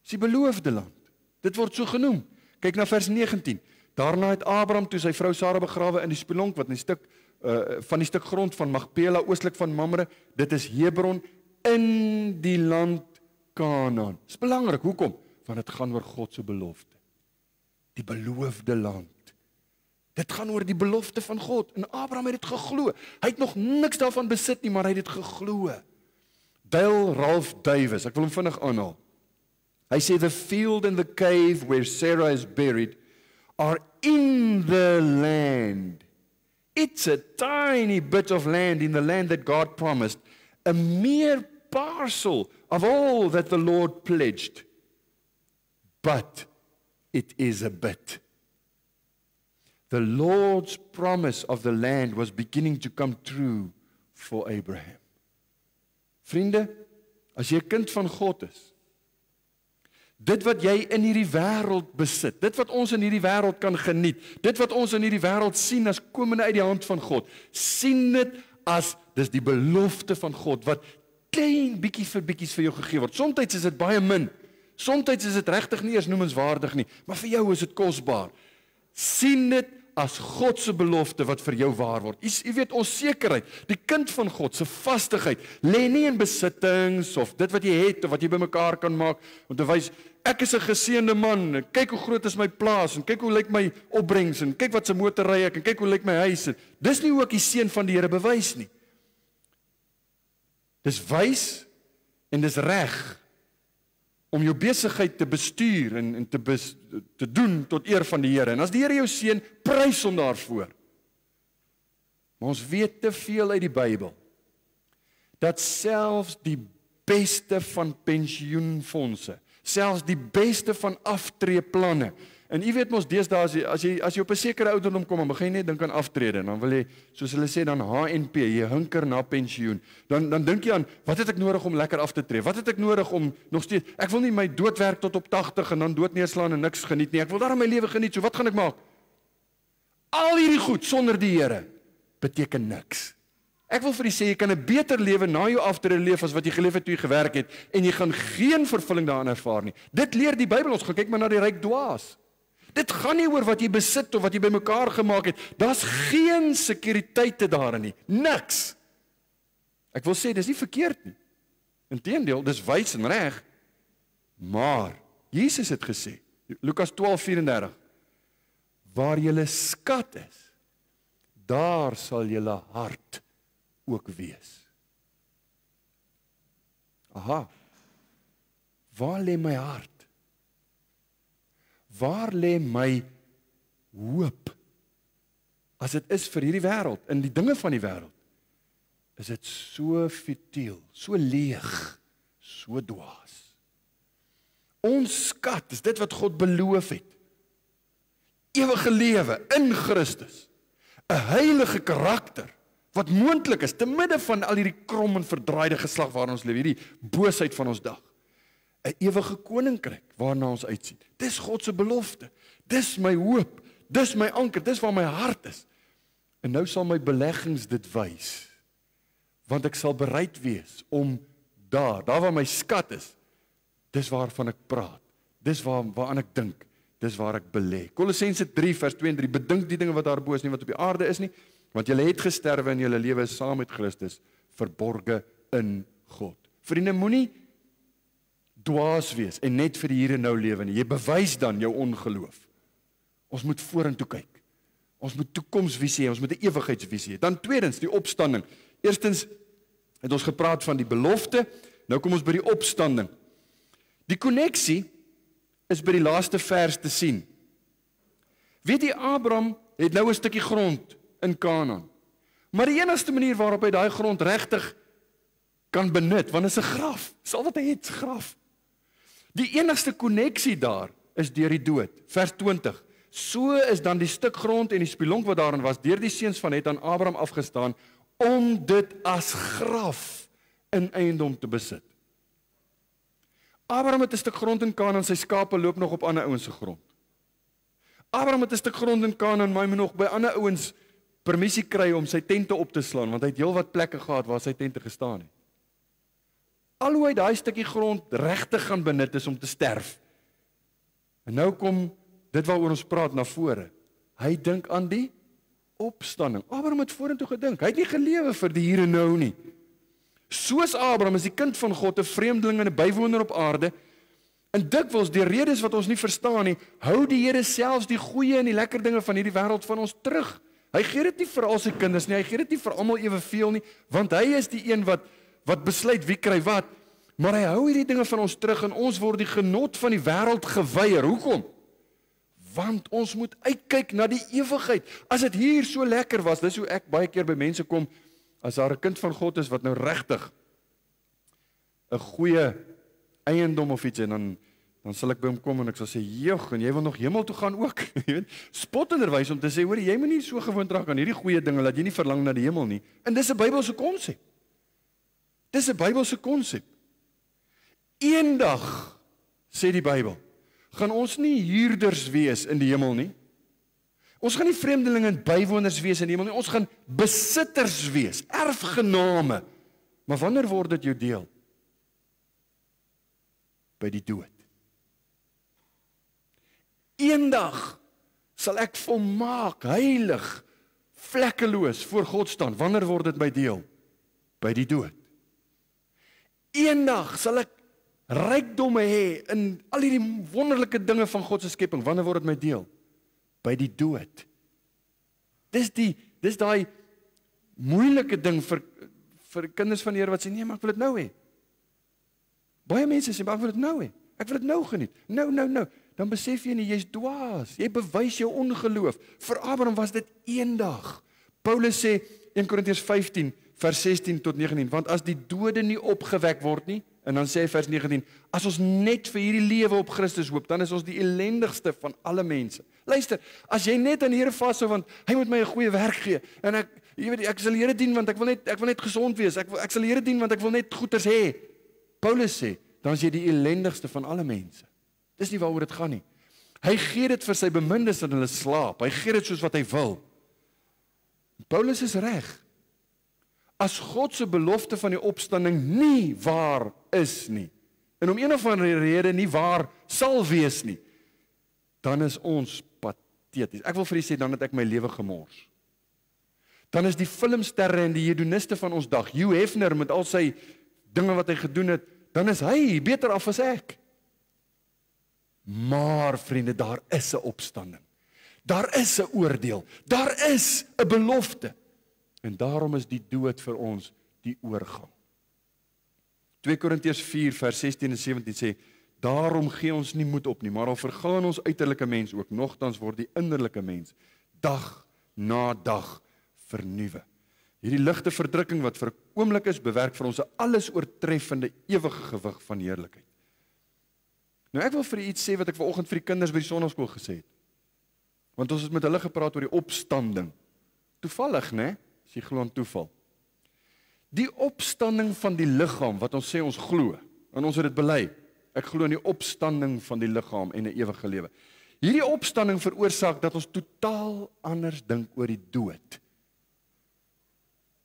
Dis die beloofde land. Dit word so genoem. Kyk na vers 19. Daarna het Abraham toe sy vrou Sara begrawe in die spilonk wat in die stuk van die stuk grond van Magpela oostlik van Mamre, dit is Hebron in die land Kanaan. Dis belangrik, hoekom? Want dit gaan oor God se belofte. Die beloofde land. Dit gaan oor die belofte van God. En Abraham het dit geglo. Hy het nog niks daarvan besit nie, maar hy het dit geglo. Dale Ralph Davis, ek wil hom vinnig aanhaal. Hy sê the field and the cave where Sarah is buried are in the land. It's a tiny bit of land in the land that God promised, a mere parcel of all that the Lord pledged. But it is a bit. The Lord's promise of the land was beginning to come true for Abraham. Vriende, as jy 'n kind van God is, dit wat jy in hierdie wêreld besit, dit wat ons in hierdie wêreld kan geniet, dit wat ons in hierdie wêreld sien as komende uit die hand van God, sien dit as, dis die belofte van God, wat klein bietjie vir bietjies vir jou gegee word. Somstyds is dit baie min, somstyds is dit regtig nie eers noemenswaardig nie, maar vir jou is dit kosbaar. Sien dit as God se belofte wat vir jou waar word. Jy weet, ons sekerheid, die kind van God se vastigheid, lê nie in besittings of dit wat jy het of wat jy bymekaar kan maak om te wys, ek is 'n geseënde man, en kyk hoe groot is my plaas, en kyk hoe lyk my opbrengs, en kyk wat se motor ry ek, en kyk hoe lyk my huis. Dis nie hoe ek die seën van die Here bewys nie. Dis wys en dis reg om jou besigheid te bestuur en te doen tot eer van die Here. En as die Here jou seën, prys hom daarvoor. Maar ons weet te veel uit die Bybel, dat selfs die beste van pensioenfondse, selfs die beste van aftreeplanne, en jy weet mos deesdae, as jy op 'n sekere ouderdom kom, dan begin jy net dink aan aftrede, en dan wil jy, soos hulle sê, dan HNP, jy hunker na pensioen, dan dink jy aan, wat het ek nodig om lekker af te tree, wat het ek nodig om nog steeds, ek wil nie my doodwerk tot op 80 en dan dood neerslaan en niks geniet nie, ek wil daarom my lewe geniet, so wat gaan ek maak? Al hierdie goed, sonder die Here, beteken niks. Ek wil vir u sê, jy kan 'n beter lewe na jou aftrede leef as wat jy geleef het toe jy gewerk het, en jy gaan geen vervulling daarin ervaar nie. Dit leer die Bybel ons, gaan kyk maar na die ryk dwaas. Dit gaan nie oor wat jy besit of wat jy bymekaar gemaak het. Daar's geen sekuriteite daarin nie. Niks. Ek wil sê, dis nie verkeerd nie. Inteendeel, dis wys en reg. Maar Jesus het gesê, Lukas 12:34, waar julle skat is, daar sal julle hart ook wees. Aha. Waar lê my hart? Waar lê my hoop? As dit is vir hierdie wêreld, in die dinge van die wêreld, is dit so futiel, so leeg, so dwaas. Ons skat is dit wat God beloof het. Ewige lewe in Christus. 'n heilige karakter, wat moontlik is, te midde van al hierdie krom en verdraaide geslag waarin ons leef, hierdie boosheid van ons dag. 'n ewige koninkryk waarna ons uitsien. Dis God se belofte. Dis my hoop. Dis my anker. Dis waar my hart is. En nou sal my beleggings dit wys. Want ek sal bereid wees om daar waar my skat is, dis waarvan ek praat. Dis waaraan ek dink. Dis waar ek belê. Kolossense 3 vers 2 en 3. Bedink die dinge wat daarbo is, nie wat op die aarde is nie, want julle het gesterwe en julle lewe is saam met Christus verborge in God. Vriende, moenie dwaas wees en net vir die hier en nou lewe nie. Jy bewys dan jou ongeloof. Ons moet vorentoe kyk. Ons moet toekomsvisie hê, ons moet 'n ewigheidsvisie hê. Dan tweedens, die opstanding. Eerstens het ons gepraat van die belofte, nou kom ons by die opstanding. Die koneksie is by die laaste vers te sien. Weet jy, Abraham het nou 'n stukkie grond in Kanaan. Maar die enigste manier waarop hy daai grond regtig kan benut, want dit is 'n graf. Dis al wat hy het, graf. Die enigste koneksie daar is deur die dood. Vers 20. So is dan die stuk grond en die spilonk wat daarin was deur die seuns van Het aan Abraham afgestaan om dit as graf in eiendom te besit. Abraham het 'n stuk grond in Kanaan, sy skape loop nog op ander ouens se grond. Abraham het 'n stuk grond in Kanaan, maar hy moet nog by ander ouens permissie kry om sy tente op te slaan, want hy het heelwat plekke gehad waar sy tente gestaan het. Al hoe hy daai stukkie grond regtig gaan benut is om te sterf. En nou kom dit waaroor ons praat na vore. Hy dink aan die opstanding. Abraham het vorentoe gedink. Hy het nie gelewe vir die hier en nou nie. Soos Abraham is die kind van God, 'n vreemdeling en 'n bywoner op aarde. En dikwels deur redes wat ons nie verstaan nie, hou die Here selfs die goeie en die lekker dinge van hierdie wêreld van ons terug. Hy gee dit nie vir al sy kinders nie, hy gee dit nie vir almal eweveel nie, want hy is die een wat besluit wie kry wat. Maar hy hou hierdie dinge van ons terug en ons word die genot van die wêreld geweier. Hoekom? Want ons moet uitkyk na die ewigheid. As dit hier so lekker was, dis hoe ek baie keer by mense kom, as daar 'n kind van God is wat nou regtig 'n goeie eiendom of iets, en dan sal ek by hom kom en ek sal sê, "Jog, en jy wil nog hemel toe gaan ook." Jy weet, spottenderwys om te sê, "Hoor, jy moet nie so gewoond raak aan hierdie goeie dinge dat jy nie verlang na die hemel nie." En dis 'n Bybelse konsep. Dis 'n Bybelse konsep. Eendag, sê die Bybel, gaan ons nie huurders wees in die hemel nie. Ons gaan nie vreemdelinge en bywoners wees in die hemel nie. Ons gaan besitters wees, erfgename. Maar wanneer word dit jou deel? By die dood. Eendag sal ek volmaak, heilig, vlekkeloos voor God staan. Wanneer word dit my deel? By die dood. Eendag sal ek rykdomme hê in al hierdie wonderlike dinge van God se skepping. Wanneer word dit my deel? By die dood. Dis daai moeilike ding vir kinders van die Here wat sê, nee, maar ek wil dit nou hê. Baie mense sê, maar ek wil dit nou hê. Ek wil dit nou geniet. Nou. Dan besef jy nie, jy's dwaas. Jy bewys jou ongeloof. Vir Abraham was dit eendag. Paulus sê 1 Korintiërs 15 vers 16 tot 19, want as die dode nie opgewek word nie, en dan sê hy vers 19, as ons net vir hierdie lewe op Christus hoop, dan is ons die ellendigste van alle mense. Luister, as jy net aan die Here vashou, want hy moet my 'n goeie werk gee, en ek sal die Here dien want ek wil net gesond wees, ek sal die Here dien want ek wil net goeders hê. Paulus sê, dan is jy die ellendigste van alle mense. Dis nie waaroor dit gaan nie. Hy gee dit vir sy bemindes in hulle slaap. Hy gee dit soos wat hy wil. Paulus is reg. as God se belofte van die opstanding nie waar is nie, en om een of ander rede nie waar sal wees nie, dan is ons pateties. Ek wil vir u sê, dan het ek my lewe gemors. Dan is die filmsterre en die hedoniste van ons dag, Hugh Hefner met al sy dinge wat hy gedoen het, dan is hy beter af as ek. Maar vriende, daar is 'n opstanding. Daar is 'n oordeel. Daar is 'n belofte. En daarom is die dood vir ons die oorgang. 2 Korintiërs 4 vers 16 en 17 sê, daarom gee ons nie moed op nie, maar al vergaan ons uiterlike mens ook, nogtans word die innerlike mens dag na dag vernuwe. Hierdie ligte verdrukking wat vir 'n oomblik is, bewerk vir ons 'n alles oortreffende ewige gewig van heerlikheid. Nou ek wil vir u iets sê wat ek vanoggend vir die kinders by die sonnaskool gesê het. Want ons het met hulle gepraat oor die opstanding. Toevallig, né? As jy glo aan toeval. Die opstanding van die liggaam wat ons sê ons glo, en ons het dit bely. Ek glo in die opstanding van die liggaam en 'n ewige lewe. Hierdie opstanding veroorsaak dat ons totaal anders dink oor die dood.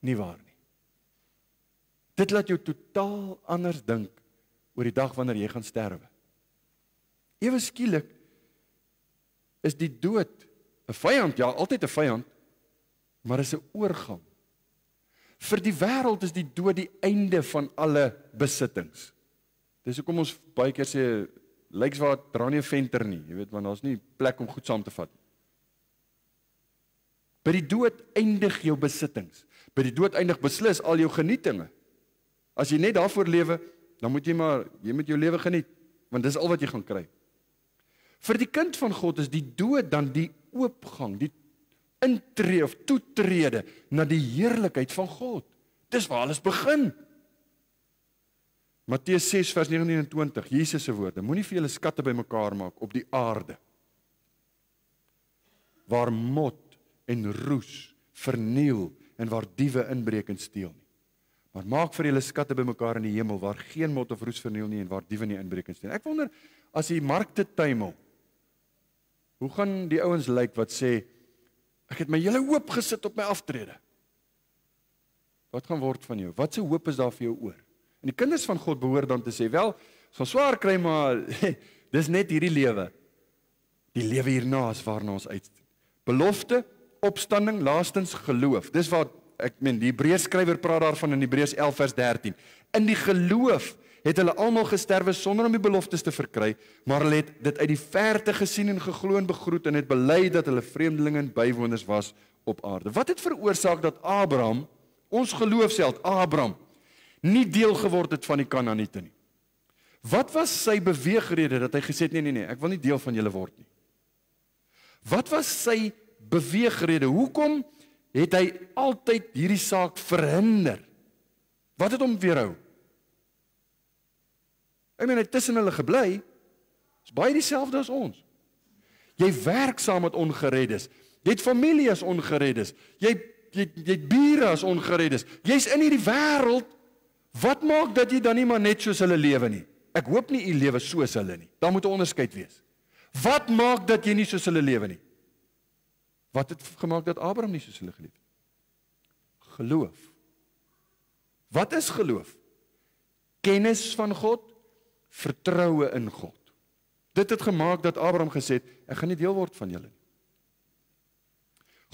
Nie waar nie. Dit laat jou totaal anders dink oor die dag wanneer jy gaan sterwe. Ewe skielik is die dood 'n vyand, ja, altyd 'n vyand, maar is 'n oorgang. Vir die wêreld is die dood die einde van alle besittings. Dis hoekom ons baie keer sê, lyks waar dra nie 'n venter nie, jy weet, want daar's nie plek om goed saam te vat. By die dood eindig jou besittings. By die dood eindig beslis al jou genietinge. As jy net daarvoor lewe, dan moet jy moet jou lewe geniet, want dis al wat jy gaan kry. Vir die kind van God is die dood dan die oopgang, die intree of toetrede na die heerlikheid van God. Dis waar alles begin. Matteus 6 vers 19 en 20, Jesus se woorde, moenie vir julle skatte bymekaar maak op die aarde, waar mot en roes verniel en waar diewe inbreek en steel nie. Maar maak vir julle skatte bymekaar in die hemel, waar geen mot of roes verniel nie en waar diewe nie inbreek en steel. Ek wonder, as die markte tuimel, hoe gaan die ouens lyk wat sê, ek het my hele hoop gesit op my aftrede? Wat gaan word van jou? Wat se hoop is daar vir jou oor? En die kinders van God behoort dan te sê, wel, ons gaan swaar kry, maar dis net hierdie lewe. Die lewe hierna is waarna ons uit. Belofte, opstanding, laastens geloof. Dis wat, die Hebreërs skrywer praat daarvan in Hebreërs 11 vers 13. In die geloof het hulle almal gesterwe sonder om die beloftes te verkry, maar hulle het dit uit die verte gesien en geglo en begroet en het bely dat hulle vreemdelinge en bywoners was op aarde. Wat het veroorsaak dat Abraham, ons geloofsheld Abraham, nie deel geword het van die Kanaaniete nie? Wat was sy beweegrede dat hy gesê het, nee, ek wil nie deel van julle word nie? Wat was sy beweegrede? Hoekom het hy altyd hierdie saak verhinder? Wat het hom weerhou? Hy het tussen hulle gebly, is baie dieselfde as ons. Jy werk saam met ongereddes, jy het familie as ongereddes, jy het bure as ongereddes, jy's in hierdie wêreld, wat maak dat jy dan nie maar net soos hulle lewe nie? Ek hoop nie jy lewe soos hulle nie, daar moet 'n onderskeid wees. Wat maak dat jy nie soos hulle lewe nie? Wat het gemaak dat Abraham nie soos hulle geleef het? Geloof. Wat is geloof? Kennis van God, vertroue in God. Dit het gemaak dat Abraham gesê het, ek gaan nie deel word van julle nie.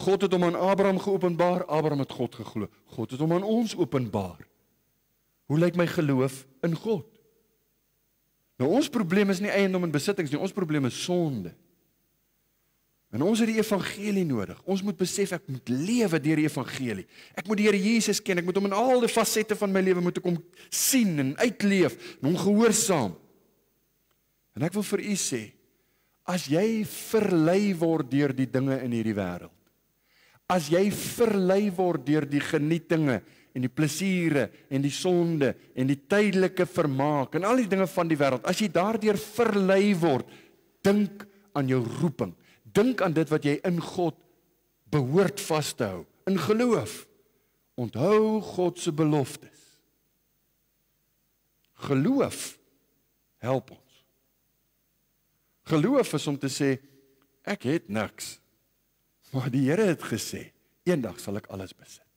God het hom aan Abraham geopenbaar, Abraham het God geglo. God het hom aan ons openbaar. Hoe lyk my geloof in God? Nou ons probleem is nie eiendom en besittings nie, ons probleem is sonde. En ons het die evangelie nodig. Ons moet besef, ek moet lewe deur die evangelie. Ek moet die Here Jesus ken, ek moet hom in al die fasette van my lewe moet ek hom sien en uitleef, en hom gehoorsaam. En ek wil vir u sê, as jy verlei word deur die dinge in hierdie wêreld, as jy verlei word deur die genietinge en die plesiere en die sonde en die tydelike vermaak en al die dinge van die wêreld, as jy daardeur verlei word, dink aan jou roeping. Dink aan dit wat jy in God behoort vas te hou, in geloof. Onthou God se beloftes. Geloof help ons. Geloof is om te sê, ek het niks, maar die Here het gesê, eendag sal ek alles besit.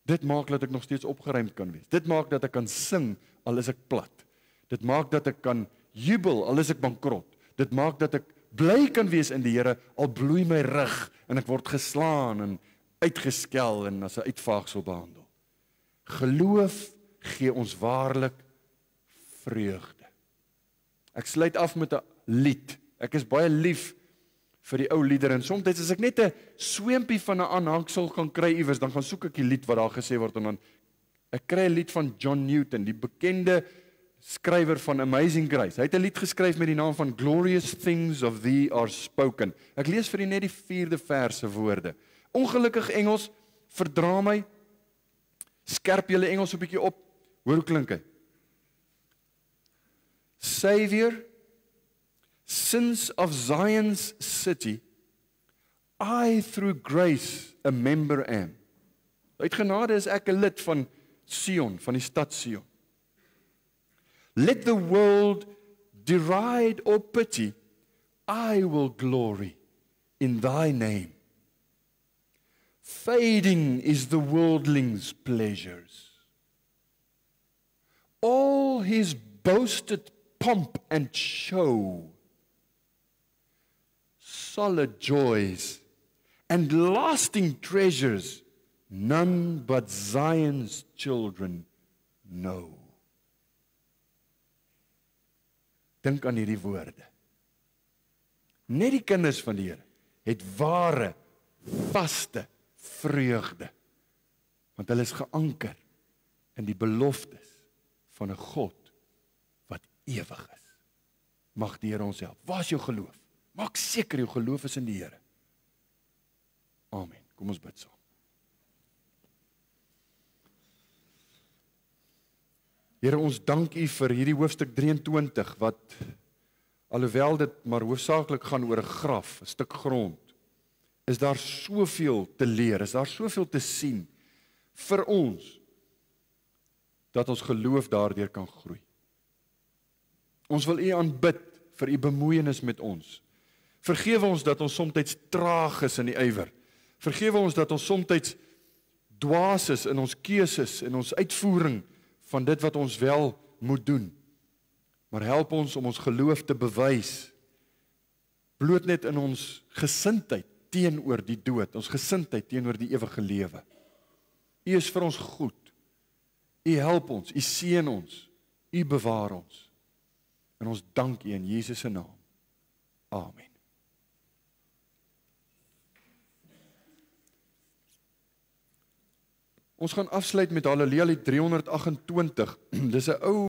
Dit maak dat ek nog steeds opgeruimd kan wees. Dit maak dat ek kan sing al is ek plat. Dit maak dat ek kan jubel al is ek bankrot. Dit maak dat ek bly kan wees in die Here al bloei my rug en ek word geslaan en uitgeskel en as 'n uitvaagsel behandel. Geloof gee ons waarlik vreugde. Ek sluit af met 'n lied. Ek is baie lief vir die ou liedere en soms as ek net 'n sweempie van 'n aanhangsel kan kry iewers, dan gaan soek ek die lied wat daar gesê word en dan ek kry 'n lied van John Newton, die bekende skrywer van Amazing Grace. Hy het 'n lied geskryf met die naam van Glorious Things of Thee Are Spoken. Ek lees vir u net die 4de vers se woorde. Ongelukkig Engels, verdra my. Skerp julle Engels 'n bietjie op. Hoor hoe klink hy? Savior, since of Zion's city, I through grace a member am. Uit genade is ek 'n lid van Sion, van die stad Sion. Let the world deride or pity, I will glory in thy name. Fading is the worldling's pleasures. All his boasted pomp and show, solid joys and lasting treasures, none but Zion's children know. Dink aan hierdie woorde. Net die kinders van die Here het ware, vaste vreugde, want hulle is geanker in die beloftes van 'n God wat ewig is. Mag die Here ons help. Waar is jou geloof? Maak seker jou geloof is in die Here. Amen. Kom ons bid saam. Here, ons dank U vir hierdie hoofstuk 23 wat, alhoewel dit maar hoofsaaklik gaan oor 'n graf, 'n stuk grond, is daar soveel te leer, is daar soveel te sien vir ons, dat ons geloof daardeur kan groei. Ons wil U aanbid vir U bemoeienis met ons. Vergewe ons dat ons soms traag is in die ywer. Vergewe ons dat ons soms dwaas is in ons keuses en ons uitvoering van dit wat ons wel moet doen. Maar help ons om ons geloof te bewys, bloot net in ons gesindheid teenoor die dood, ons gesindheid teenoor die ewige lewe. U is vir ons goed. U help ons, U seën ons, U bewaar ons. En ons dank U in Jesus se naam. Amen. Ons gaan afsluit met Halleluja lied 328. Dis 'n ou